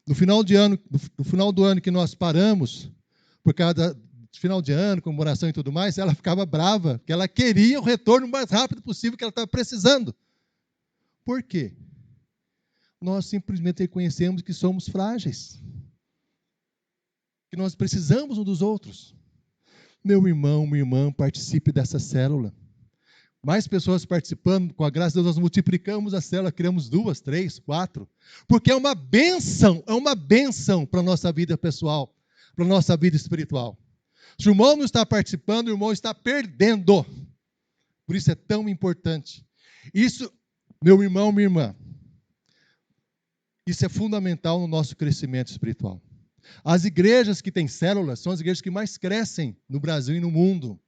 No final do ano que nós paramos, por causa do final de ano, comemoração e tudo mais, ela ficava brava, porque ela queria o retorno o mais rápido possível que ela estava precisando. Por quê? Nós simplesmente reconhecemos que somos frágeis. Que nós precisamos uns dos outros. Meu irmão, minha irmã, participe dessa célula. Mais pessoas participando, com a graça de Deus, nós multiplicamos a célula, criamos 2, 3, 4. Porque é uma bênção para a nossa vida pessoal, para a nossa vida espiritual. Se o irmão não está participando, o irmão está perdendo. Por isso é tão importante. Isso, meu irmão, minha irmã, isso é fundamental no nosso crescimento espiritual. As igrejas que têm células são as igrejas que mais crescem no Brasil e no mundo.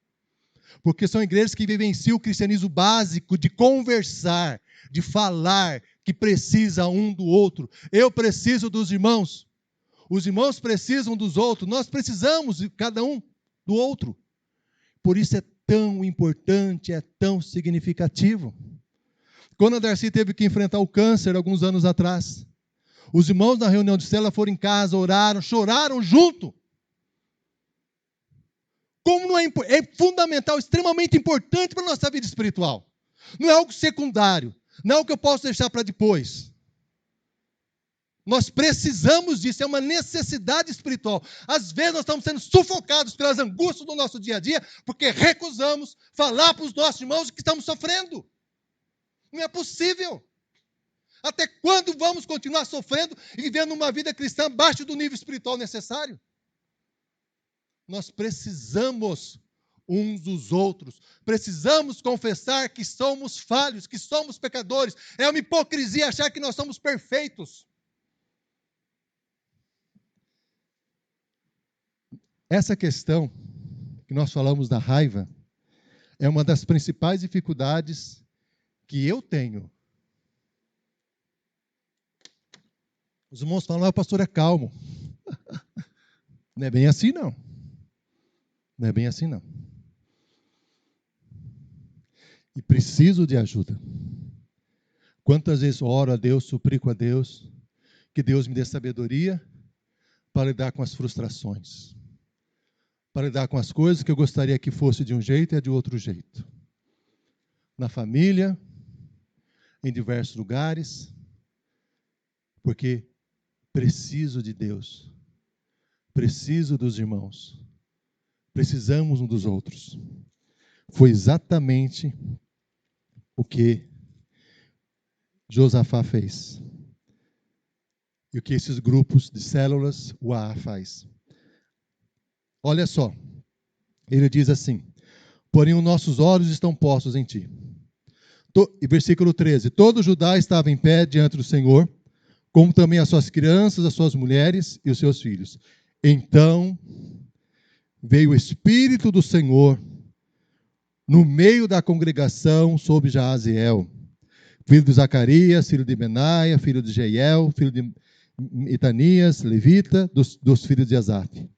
Porque são igrejas que vivenciam o cristianismo básico de conversar, de falar, que precisa um do outro. Eu preciso dos irmãos. Os irmãos precisam dos outros. Nós precisamos de cada um do outro. Por isso é tão importante, é tão significativo. Quando a Darcy teve que enfrentar o câncer alguns anos atrás, os irmãos na reunião de célula foram em casa, oraram, choraram junto. Como não é fundamental, extremamente importante para a nossa vida espiritual. Não é algo secundário, não é algo que eu posso deixar para depois. Nós precisamos disso, é uma necessidade espiritual. Às vezes nós estamos sendo sufocados pelas angústias do nosso dia a dia, porque recusamos falar para os nossos irmãos que estamos sofrendo. Não é possível. Até quando vamos continuar sofrendo e vivendo uma vida cristã abaixo do nível espiritual necessário? Nós precisamos uns dos outros. Precisamos confessar que somos falhos, que somos pecadores. É uma hipocrisia achar que nós somos perfeitos. Essa questão que nós falamos da raiva é uma das principais dificuldades que eu tenho. Os irmãos falam, o pastor é calmo. Não é bem assim, não. Não é bem assim, não. E preciso de ajuda. Quantas vezes oro a Deus, suplico a Deus, que Deus me dê sabedoria para lidar com as frustrações. Para lidar com as coisas que eu gostaria que fosse de um jeito e é de outro jeito. Na família, em diversos lugares, porque preciso de Deus, preciso dos irmãos, precisamos um dos outros. Foi exatamente o que Josafá fez. E o que esses grupos de células, o AA, faz. Olha só, ele diz assim, porém os nossos olhos estão postos em ti. E versículo 13, todo Judá estava em pé diante do Senhor, como também as suas crianças, as suas mulheres e os seus filhos. Então veio o Espírito do Senhor no meio da congregação sobre Jaaziel, filho de Zacarias, filho de Benaia, filho de Jeiel, filho de Itanias, levita, dos filhos de Asaf.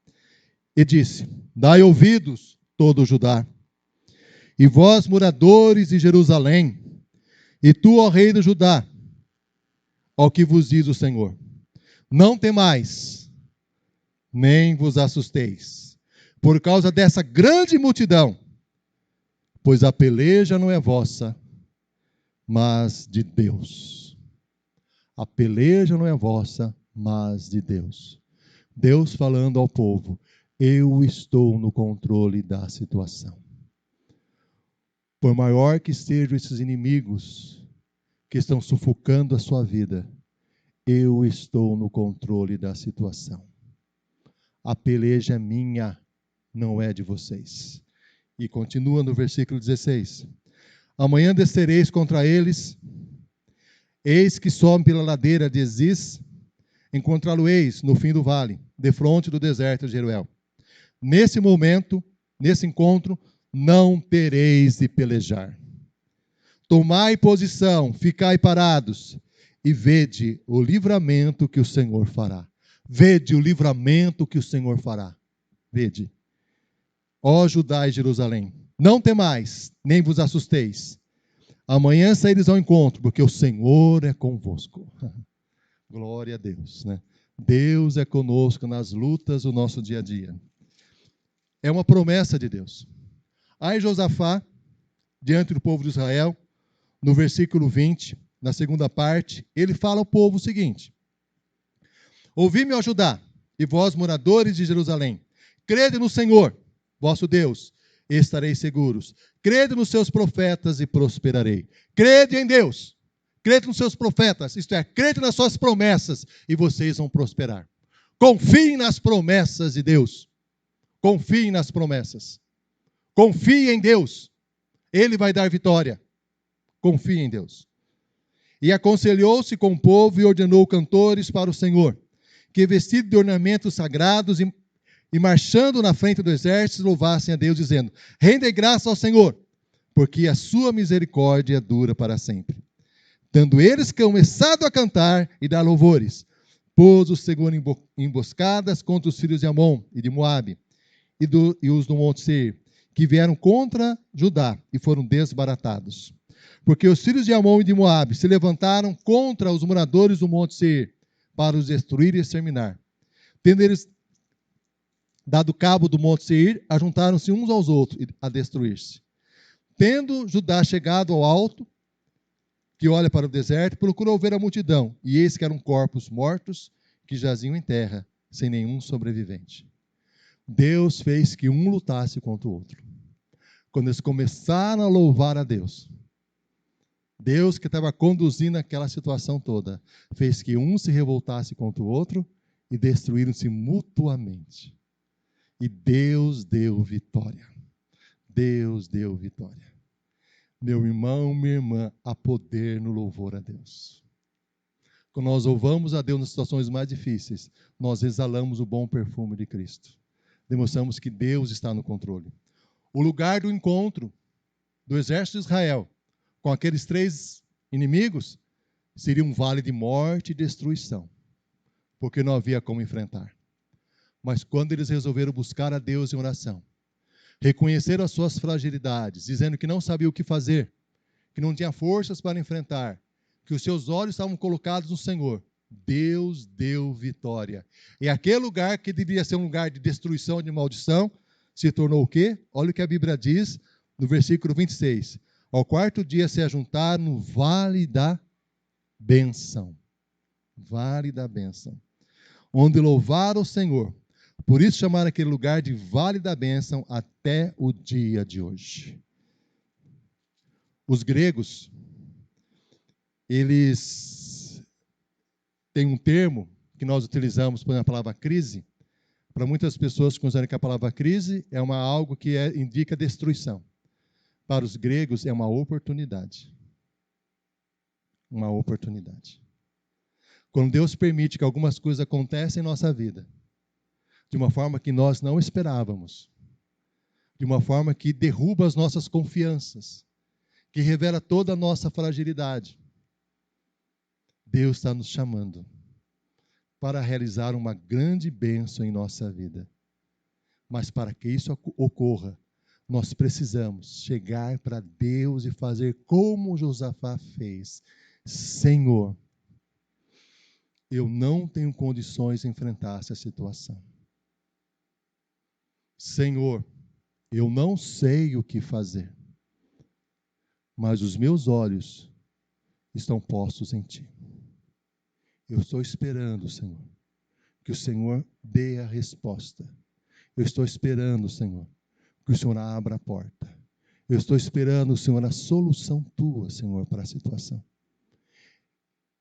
E disse, dai ouvidos, todo Judá, E vós, moradores de Jerusalém, e tu, ó rei do Judá, ao que vos diz o Senhor, não temais, nem vos assusteis, por causa dessa grande multidão, pois a peleja não é vossa, mas de Deus. A peleja não é vossa, mas de Deus. Deus falando ao povo, eu estou no controle da situação. Por maior que sejam esses inimigos que estão sufocando a sua vida, eu estou no controle da situação. A peleja é minha, não é de vocês. E continua no versículo 16. Amanhã descereis contra eles, eis que sobem pela ladeira de Ziz, encontrá-lo-eis no fim do vale, defronte do deserto de Jeruel. Nesse momento, nesse encontro, não tereis de pelejar. Tomai posição, ficai parados, e vede o livramento que o Senhor fará. Vede o livramento que o Senhor fará. Vede. Ó Judá e Jerusalém, não temais, nem vos assusteis. Amanhã saireis ao encontro, porque o Senhor é convosco. Glória a Deus, né? Deus é conosco nas lutas do nosso dia a dia. É uma promessa de Deus. Aí Josafá, diante do povo de Israel, no versículo 20, na segunda parte, ele fala ao povo o seguinte: ouvi-me, ó Judá, e vós, moradores de Jerusalém, crede no Senhor, vosso Deus, e estareis seguros. Crede nos seus profetas e prosperarei. Crede em Deus, crede nos seus profetas, isto é, crede nas suas promessas, e vocês vão prosperar. Confiem nas promessas de Deus. Confiem nas promessas. Confie em Deus. Ele vai dar vitória. Confie em Deus. E aconselhou-se com o povo e ordenou cantores para o Senhor, que vestidos de ornamentos sagrados e marchando na frente do exército, louvassem a Deus, dizendo: rendei graça ao Senhor, porque a sua misericórdia dura para sempre. Tendo eles começado a cantar e dar louvores, pôs o Senhor emboscadas contra os filhos de Amon e de Moabe, e os do Monte Seir, que vieram contra Judá e foram desbaratados. Porque os filhos de Amon e de Moabe se levantaram contra os moradores do Monte Seir, para os destruir e exterminar. Tendo eles dado cabo do Monte Seir, ajuntaram-se uns aos outros a destruir-se. Tendo Judá chegado ao alto, que olha para o deserto, procurou ver a multidão, e eis que eram corpos mortos que jaziam em terra, sem nenhum sobrevivente. Deus fez que um lutasse contra o outro. Quando eles começaram a louvar a Deus, Deus que estava conduzindo aquela situação toda, fez que um se revoltasse contra o outro e destruíram-se mutuamente. E Deus deu vitória. Deus deu vitória. Meu irmão, minha irmã, há poder no louvor a Deus. Quando nós louvamos a Deus nas situações mais difíceis, nós exalamos o bom perfume de Cristo. Demonstramos que Deus está no controle. O lugar do encontro do exército de Israel com aqueles 3 inimigos seria um vale de morte e destruição, porque não havia como enfrentar. Mas quando eles resolveram buscar a Deus em oração, reconheceram as suas fragilidades, dizendo que não sabiam o que fazer, que não tinha forças para enfrentar, que os seus olhos estavam colocados no Senhor, Deus deu vitória. E aquele lugar que deveria ser um lugar de destruição, de maldição, se tornou o quê? Olha o que a Bíblia diz no versículo 26. Ao 4º dia se ajuntaram no vale da bênção. Vale da bênção. Onde louvaram o Senhor. Por isso chamaram aquele lugar de Vale da Bênção até o dia de hoje. Os gregos, eles têm um termo que nós utilizamos para a palavra crise. Para muitas pessoas consideram que a palavra crise é algo que indica destruição. Para os gregos é uma oportunidade. Uma oportunidade. Quando Deus permite que algumas coisas aconteçam em nossa vida, de uma forma que nós não esperávamos, de uma forma que derruba as nossas confianças, que revela toda a nossa fragilidade, Deus está nos chamando para realizar uma grande bênção em nossa vida. Mas para que isso ocorra, nós precisamos chegar para Deus e fazer como Josafá fez. Senhor, eu não tenho condições de enfrentar essa situação. Senhor, eu não sei o que fazer, mas os meus olhos estão postos em Ti. Eu estou esperando, Senhor, que o Senhor dê a resposta. Eu estou esperando, Senhor, que o Senhor abra a porta. Eu estou esperando, Senhor, a solução Tua, Senhor, para a situação.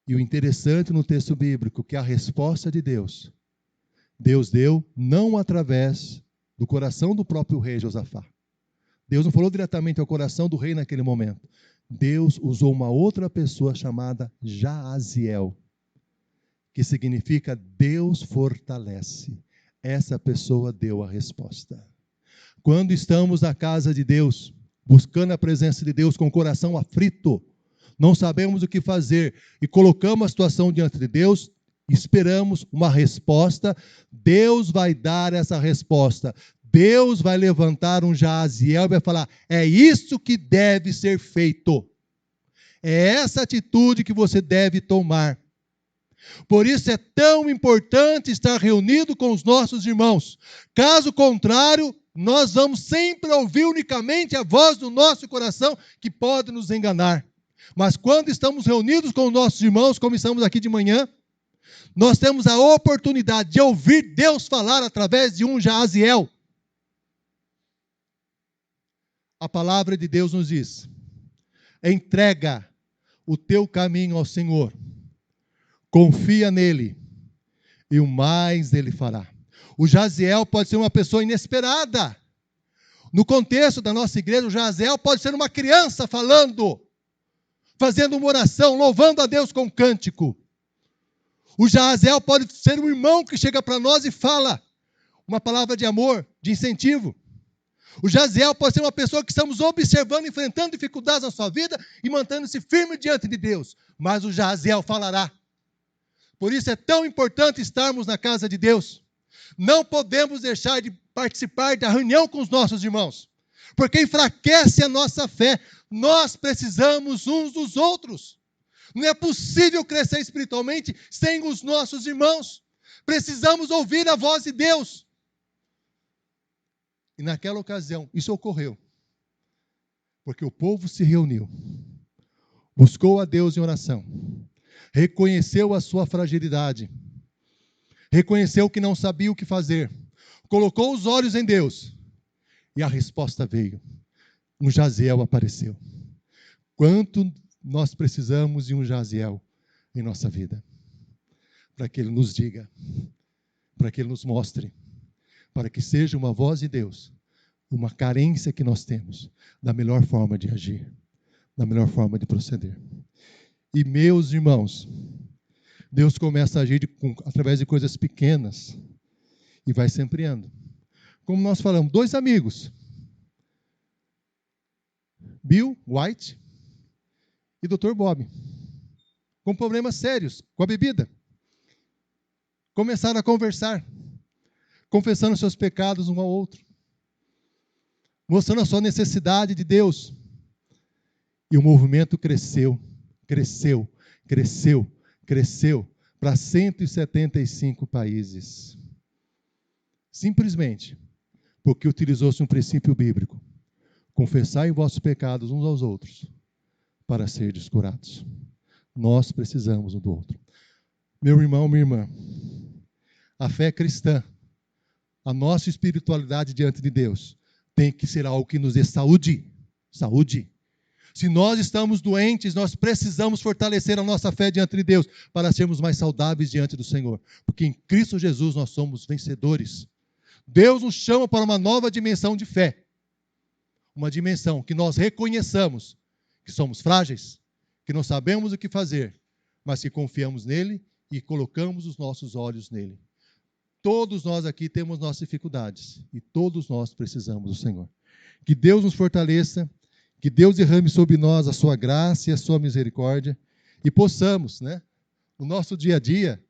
E o interessante no texto bíblico, que a resposta de Deus, Deus deu não através do coração do próprio rei Josafá. Deus não falou diretamente ao coração do rei naquele momento. Deus usou uma outra pessoa chamada Jaaziel, que significa Deus fortalece. Essa pessoa deu a resposta. Quando estamos na casa de Deus, buscando a presença de Deus com o coração aflito, não sabemos o que fazer e colocamos a situação diante de Deus, esperamos uma resposta, Deus vai dar essa resposta. Deus vai levantar um Jaaziel e vai falar, é isso que deve ser feito. É essa atitude que você deve tomar. Por isso é tão importante estar reunido com os nossos irmãos. Caso contrário, nós vamos sempre ouvir unicamente a voz do nosso coração, que pode nos enganar. Mas quando estamos reunidos com os nossos irmãos, como estamos aqui de manhã, nós temos a oportunidade de ouvir Deus falar através de um Jaaziel. A palavra de Deus nos diz, entrega o teu caminho ao Senhor, confia nele, e o mais ele fará. O Jaaziel pode ser uma pessoa inesperada. No contexto da nossa igreja, o Jaaziel pode ser uma criança falando, fazendo uma oração, louvando a Deus com um cântico. O Jaaziel pode ser um irmão que chega para nós e fala uma palavra de amor, de incentivo. O Jaaziel pode ser uma pessoa que estamos observando, enfrentando dificuldades na sua vida e mantendo-se firme diante de Deus. Mas o Jaaziel falará. Por isso é tão importante estarmos na casa de Deus. Não podemos deixar de participar da reunião com os nossos irmãos, porque enfraquece a nossa fé. Nós precisamos uns dos outros. Não é possível crescer espiritualmente sem os nossos irmãos. Precisamos ouvir a voz de Deus. E naquela ocasião, isso ocorreu, porque o povo se reuniu, buscou a Deus em oração, reconheceu a sua fragilidade, reconheceu que não sabia o que fazer, colocou os olhos em Deus, e a resposta veio. Um Jaaziel apareceu. Quanto nós precisamos de um Jaaziel em nossa vida, para que ele nos diga, para que ele nos mostre, para que seja uma voz de Deus, uma carência que nós temos, da melhor forma de agir, da melhor forma de proceder. E meus irmãos, Deus começa a agir através de coisas pequenas e vai se ampliando. Como nós falamos, 2 amigos, Bill White e Dr. Bob, com problemas sérios com a bebida, começaram a conversar, confessando seus pecados um ao outro, mostrando a sua necessidade de Deus. E o movimento cresceu para 175 países. Simplesmente porque utilizou-se um princípio bíblico. Confessai os vossos pecados uns aos outros, para serdes curados. Nós precisamos um do outro. Meu irmão, minha irmã, a fé cristã, a nossa espiritualidade diante de Deus tem que ser algo que nos dê saúde. Saúde. Se nós estamos doentes, nós precisamos fortalecer a nossa fé diante de Deus para sermos mais saudáveis diante do Senhor. Porque em Cristo Jesus nós somos vencedores. Deus nos chama para uma nova dimensão de fé. Uma dimensão que nós reconheçamos que somos frágeis, que não sabemos o que fazer, mas que confiamos nele e colocamos os nossos olhos nele. Todos nós aqui temos nossas dificuldades e todos nós precisamos do Senhor. Que Deus nos fortaleça, que Deus derrame sobre nós a sua graça e a sua misericórdia e possamos, no nosso dia a dia,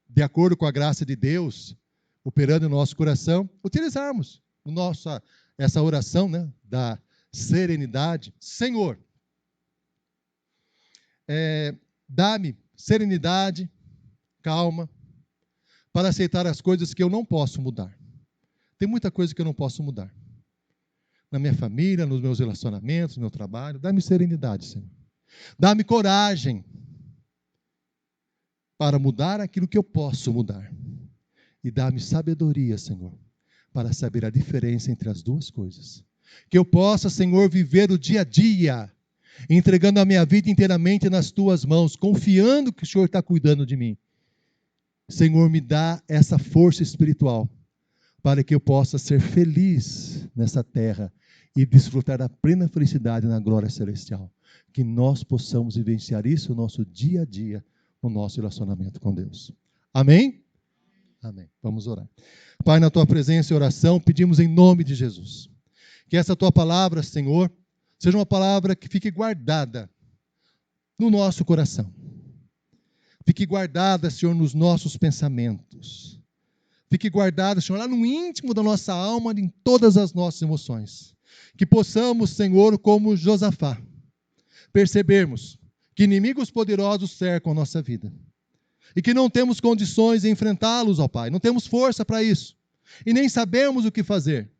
de acordo com a graça de Deus, operando no nosso coração, utilizarmos essa oração, né, da serenidade. Senhor, dá-me serenidade, calma, para aceitar as coisas que eu não posso mudar. Tem muita coisa que eu não posso mudar. Na minha família, nos meus relacionamentos, no meu trabalho. Dá-me serenidade, Senhor. Dá-me coragem para mudar aquilo que eu posso mudar. E dá-me sabedoria, Senhor, para saber a diferença entre as duas coisas. Que eu possa, Senhor, viver o dia a dia, entregando a minha vida inteiramente nas tuas mãos, confiando que o Senhor está cuidando de mim. Senhor, me dá essa força espiritual para que eu possa ser feliz nessa terra e desfrutar da plena felicidade na glória celestial. Que nós possamos vivenciar isso no nosso dia a dia, no nosso relacionamento com Deus. Amém? Amém. Vamos orar. Pai, na tua presença e oração, pedimos em nome de Jesus, que essa tua palavra, Senhor, seja uma palavra que fique guardada no nosso coração. Fique guardada, Senhor, nos nossos pensamentos. Fique guardada, Senhor, lá no íntimo da nossa alma, em todas as nossas emoções. Que possamos, Senhor, como Josafá, percebermos que inimigos poderosos cercam a nossa vida. E que não temos condições de enfrentá-los, ó Pai. Não temos força para isso. E nem sabemos o que fazer.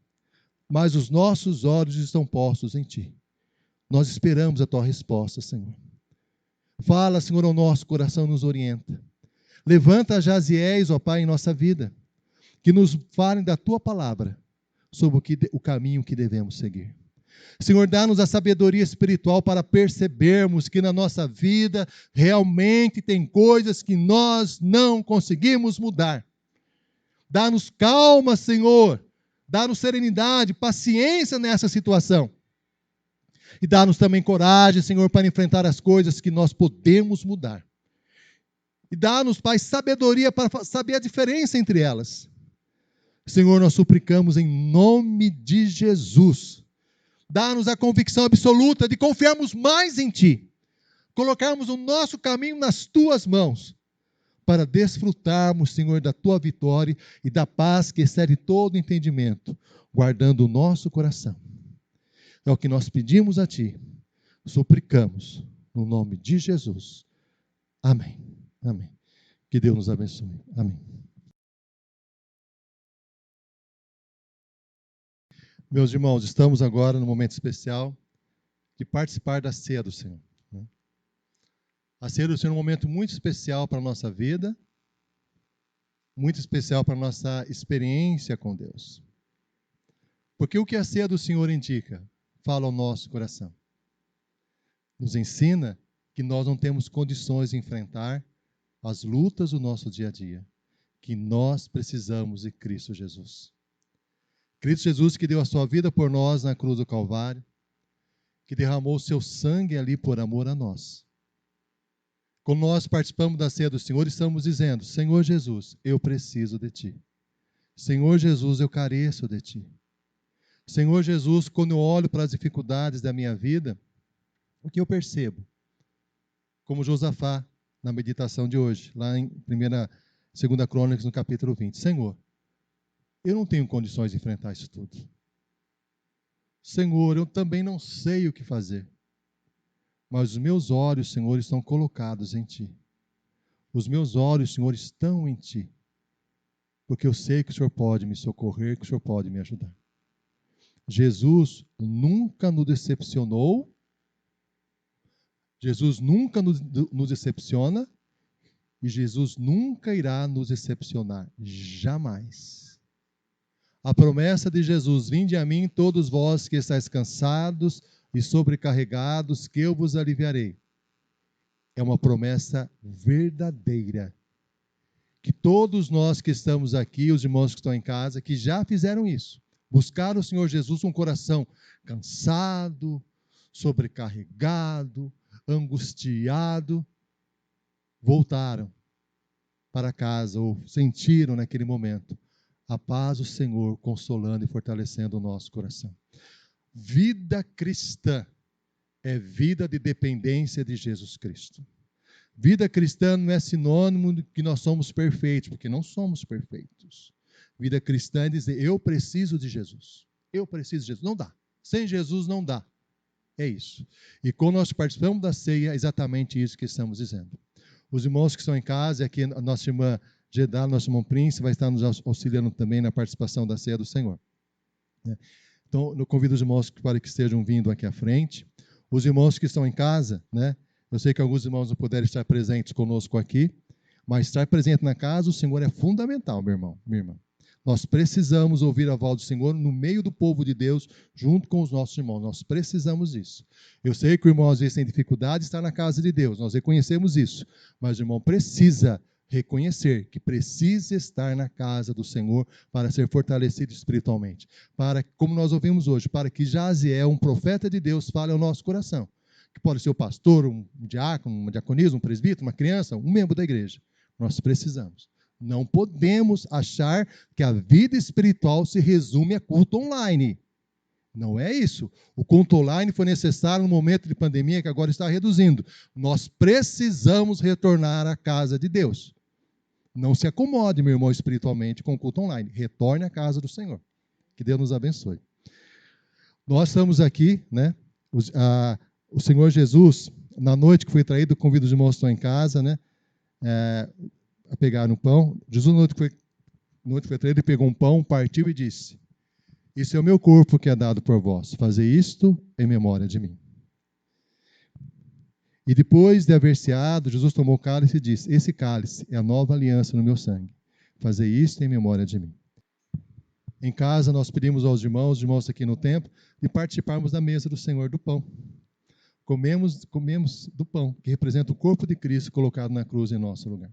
Mas os nossos olhos estão postos em Ti. Nós esperamos a Tua resposta, Senhor. Fala, Senhor, ao nosso coração, nos orienta. Levanta Jaziéis, ó Pai, em nossa vida, que nos falem da Tua palavra, sobre o caminho que devemos seguir. Senhor, dá-nos a sabedoria espiritual para percebermos que na nossa vida realmente tem coisas que nós não conseguimos mudar. Dá-nos calma, Senhor, dá-nos serenidade, paciência nessa situação. E dá-nos também coragem, Senhor, para enfrentar as coisas que nós podemos mudar. E dá-nos, Pai, sabedoria para saber a diferença entre elas. Senhor, nós suplicamos em nome de Jesus. Dá-nos a convicção absoluta de confiarmos mais em Ti. Colocarmos o nosso caminho nas Tuas mãos. Para desfrutarmos, Senhor, da Tua vitória e da paz que excede todo entendimento, guardando o nosso coração. É o que nós pedimos a Ti, suplicamos, no nome de Jesus. Amém. Amém. Que Deus nos abençoe. Amém. Meus irmãos, estamos agora no momento especial de participar da ceia do Senhor. A ceia do Senhor é um momento muito especial para a nossa vida, muito especial para a nossa experiência com Deus. Porque o que a ceia do Senhor indica? Fala ao nosso coração. Nos ensina que nós não temos condições de enfrentar as lutas do nosso dia a dia, que nós precisamos de Cristo Jesus. Cristo Jesus que deu a sua vida por nós na cruz do Calvário, que derramou o seu sangue ali por amor a nós. Quando nós participamos da ceia do Senhor, estamos dizendo: Senhor Jesus, eu preciso de Ti. Senhor Jesus, eu careço de Ti. Senhor Jesus, quando eu olho para as dificuldades da minha vida, o que eu percebo? Como Josafá, na meditação de hoje, lá em 2 Crônicas, no capítulo 20. Senhor, eu não tenho condições de enfrentar isso tudo. Senhor, eu também não sei o que fazer. Mas os meus olhos, Senhor, estão colocados em Ti. Os meus olhos, Senhor, estão em Ti. Porque eu sei que o Senhor pode me socorrer, que o Senhor pode me ajudar. Jesus nunca nos decepcionou. Jesus nunca nos decepciona. E Jesus nunca irá nos decepcionar. Jamais. A promessa de Jesus: vinde a mim todos vós que estáis cansados e sobrecarregados, que eu vos aliviarei. É uma promessa verdadeira. Que todos nós que estamos aqui, os irmãos que estão em casa, que já fizeram isso, buscaram o Senhor Jesus com o coração cansado, sobrecarregado, angustiado, voltaram para casa, ou sentiram naquele momento a paz do Senhor consolando e fortalecendo o nosso coração. Vida cristã é vida de dependência de Jesus Cristo. Vida cristã não é sinônimo de que nós somos perfeitos, porque não somos perfeitos. Vida cristã é dizer: eu preciso de Jesus. Eu preciso de Jesus. Não dá. Sem Jesus não dá. É isso. E quando nós participamos da ceia, é exatamente isso que estamos dizendo. Os irmãos que estão em casa, aqui a nossa irmã Gedá, nosso irmão Príncipe, vai estar nos auxiliando também na participação da ceia do Senhor. Então, eu convido os irmãos para que estejam vindo aqui à frente. Os irmãos que estão em casa, né? Eu sei que alguns irmãos não puderam estar presentes conosco aqui, mas estar presente na casa do Senhor é fundamental, meu irmão, minha irmã. Nós precisamos ouvir a voz do Senhor no meio do povo de Deus, junto com os nossos irmãos. Nós precisamos disso. Eu sei que o irmão às vezes tem dificuldade de estar na casa de Deus, nós reconhecemos isso, mas o irmão precisa reconhecer que precisa estar na casa do Senhor para ser fortalecido espiritualmente. Para, como nós ouvimos hoje, para que Jaziel, um profeta de Deus, fale ao nosso coração. Que pode ser o pastor, um diácono, uma diaconisa, um presbítero, uma criança, um membro da igreja. Nós precisamos. Não podemos achar que a vida espiritual se resume a culto online. Não é isso. O culto online foi necessário no momento de pandemia que agora está reduzindo. Nós precisamos retornar à casa de Deus. Não se acomode, meu irmão, espiritualmente com o culto online. Retorne à casa do Senhor. Que Deus nos abençoe. Nós estamos aqui, né? O Senhor Jesus, na noite que foi traído, convido os irmãos que estão em casa, né? A pegar um pão. Jesus, na noite que foi traído, ele pegou um pão, partiu e disse: isso é o meu corpo que é dado por vós. Fazei isto em memória de mim. E depois de haver ceado, Jesus tomou o cálice e disse: esse cálice é a nova aliança no meu sangue. Fazei isto em memória de mim. Em casa, nós pedimos aos irmãos aqui no templo, de participarmos da mesa do Senhor, do pão. Comemos do pão, que representa o corpo de Cristo colocado na cruz em nosso lugar.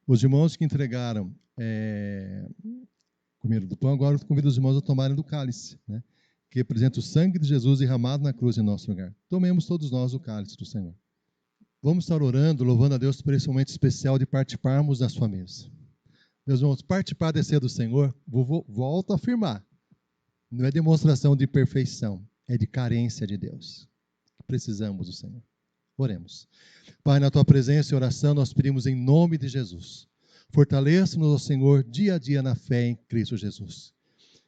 Os irmãos que entregaram, comeram do pão, agora eu convido os irmãos a tomarem do cálice, né? Que representa o sangue de Jesus derramado na cruz em nosso lugar. Tomemos todos nós o cálice do Senhor. Vamos estar orando, louvando a Deus por esse momento especial de participarmos da sua mesa. Meus irmãos, participar da ceia do Senhor, volto a afirmar, não é demonstração de perfeição, é de carência de Deus. Precisamos do Senhor. Oremos. Pai, na tua presença e oração, nós pedimos em nome de Jesus. Fortaleça-nos, ó Senhor, dia a dia na fé em Cristo Jesus.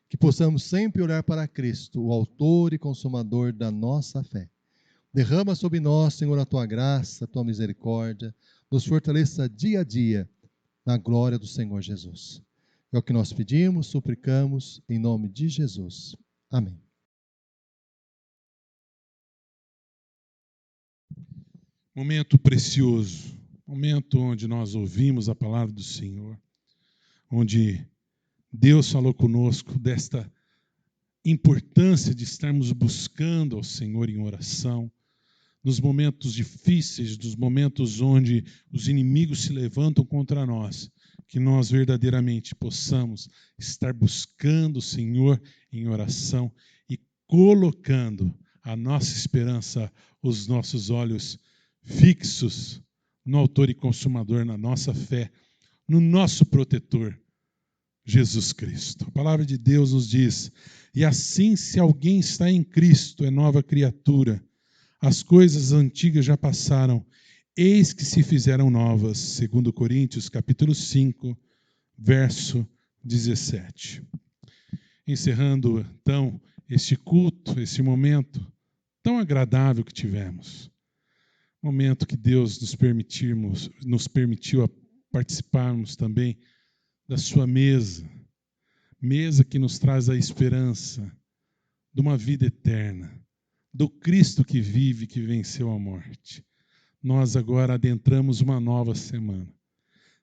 Que possamos sempre olhar para Cristo, o autor e consumador da nossa fé. Derrama sobre nós, Senhor, a tua graça, a tua misericórdia. Nos fortaleça dia a dia na glória do Senhor Jesus. É o que nós pedimos, suplicamos, em nome de Jesus. Amém. Momento precioso, momento onde nós ouvimos a palavra do Senhor, onde Deus falou conosco desta importância de estarmos buscando ao Senhor em oração, nos momentos difíceis, nos momentos onde os inimigos se levantam contra nós, que nós verdadeiramente possamos estar buscando o Senhor em oração e colocando a nossa esperança, os nossos olhos fixos no autor e consumador, na nossa fé, no nosso protetor, Jesus Cristo. A palavra de Deus nos diz: e assim, se alguém está em Cristo, é nova criatura. As coisas antigas já passaram, eis que se fizeram novas. 2 Coríntios, capítulo 5, verso 17. Encerrando, então, este culto, esse momento tão agradável que tivemos. Momento que Deus nos permitiu participarmos também da sua mesa que nos traz a esperança de uma vida eterna, do Cristo que vive, que venceu a morte. Nós agora adentramos uma nova semana.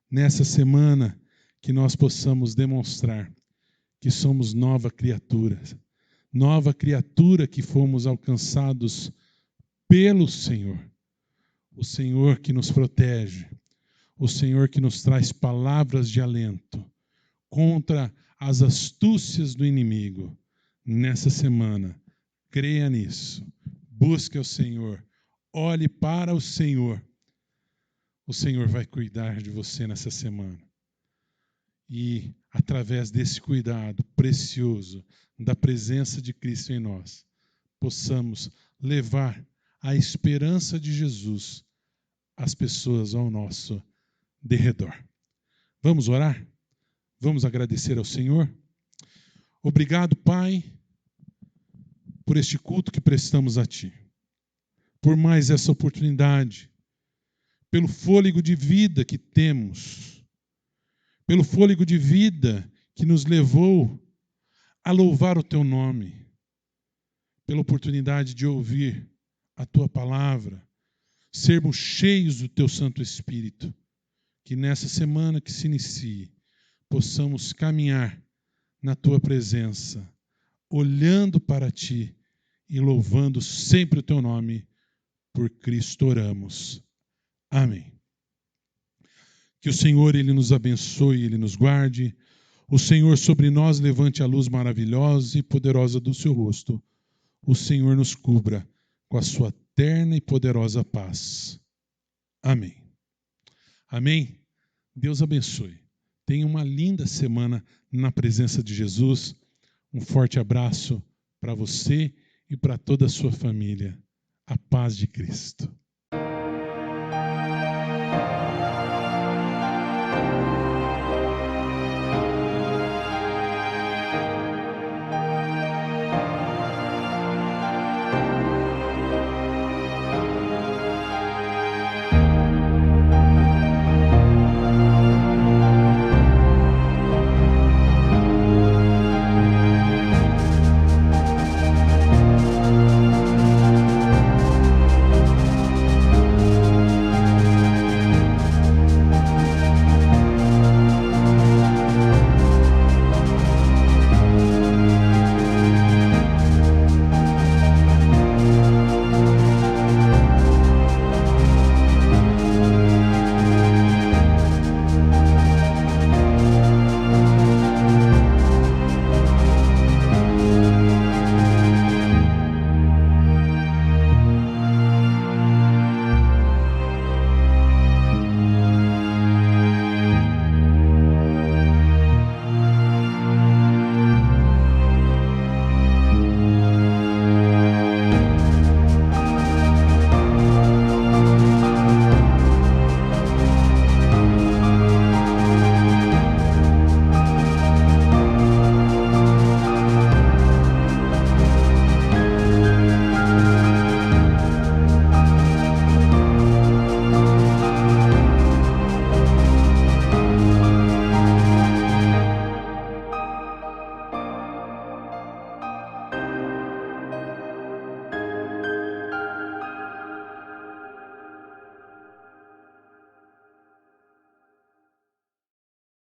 Nessa semana que nós possamos demonstrar que somos nova criatura que fomos alcançados pelo Senhor. O Senhor que nos protege, o Senhor que nos traz palavras de alento contra as astúcias do inimigo. Nessa semana, creia nisso, busque o Senhor, olhe para o Senhor. O Senhor vai cuidar de você nessa semana. E, através desse cuidado precioso, da presença de Cristo em nós, possamos levar a esperança de Jesus às pessoas ao nosso derredor. Vamos orar? Vamos agradecer ao Senhor? Obrigado, Pai, por este culto que prestamos a Ti, por mais essa oportunidade, pelo fôlego de vida que temos, pelo fôlego de vida que nos levou a louvar o Teu nome, pela oportunidade de ouvir a Tua palavra, sermos cheios do Teu Santo Espírito, que nessa semana que se inicie, possamos caminhar na Tua presença, olhando para Ti e louvando sempre o Teu nome. Por Cristo oramos. Amém. Que o Senhor, Ele nos abençoe, Ele nos guarde. O Senhor sobre nós levante a luz maravilhosa e poderosa do seu rosto. O Senhor nos cubra com a sua terna e poderosa paz. Amém. Amém. Deus abençoe. Tenha uma linda semana na presença de Jesus. Um forte abraço para você e para toda a sua família. A paz de Cristo.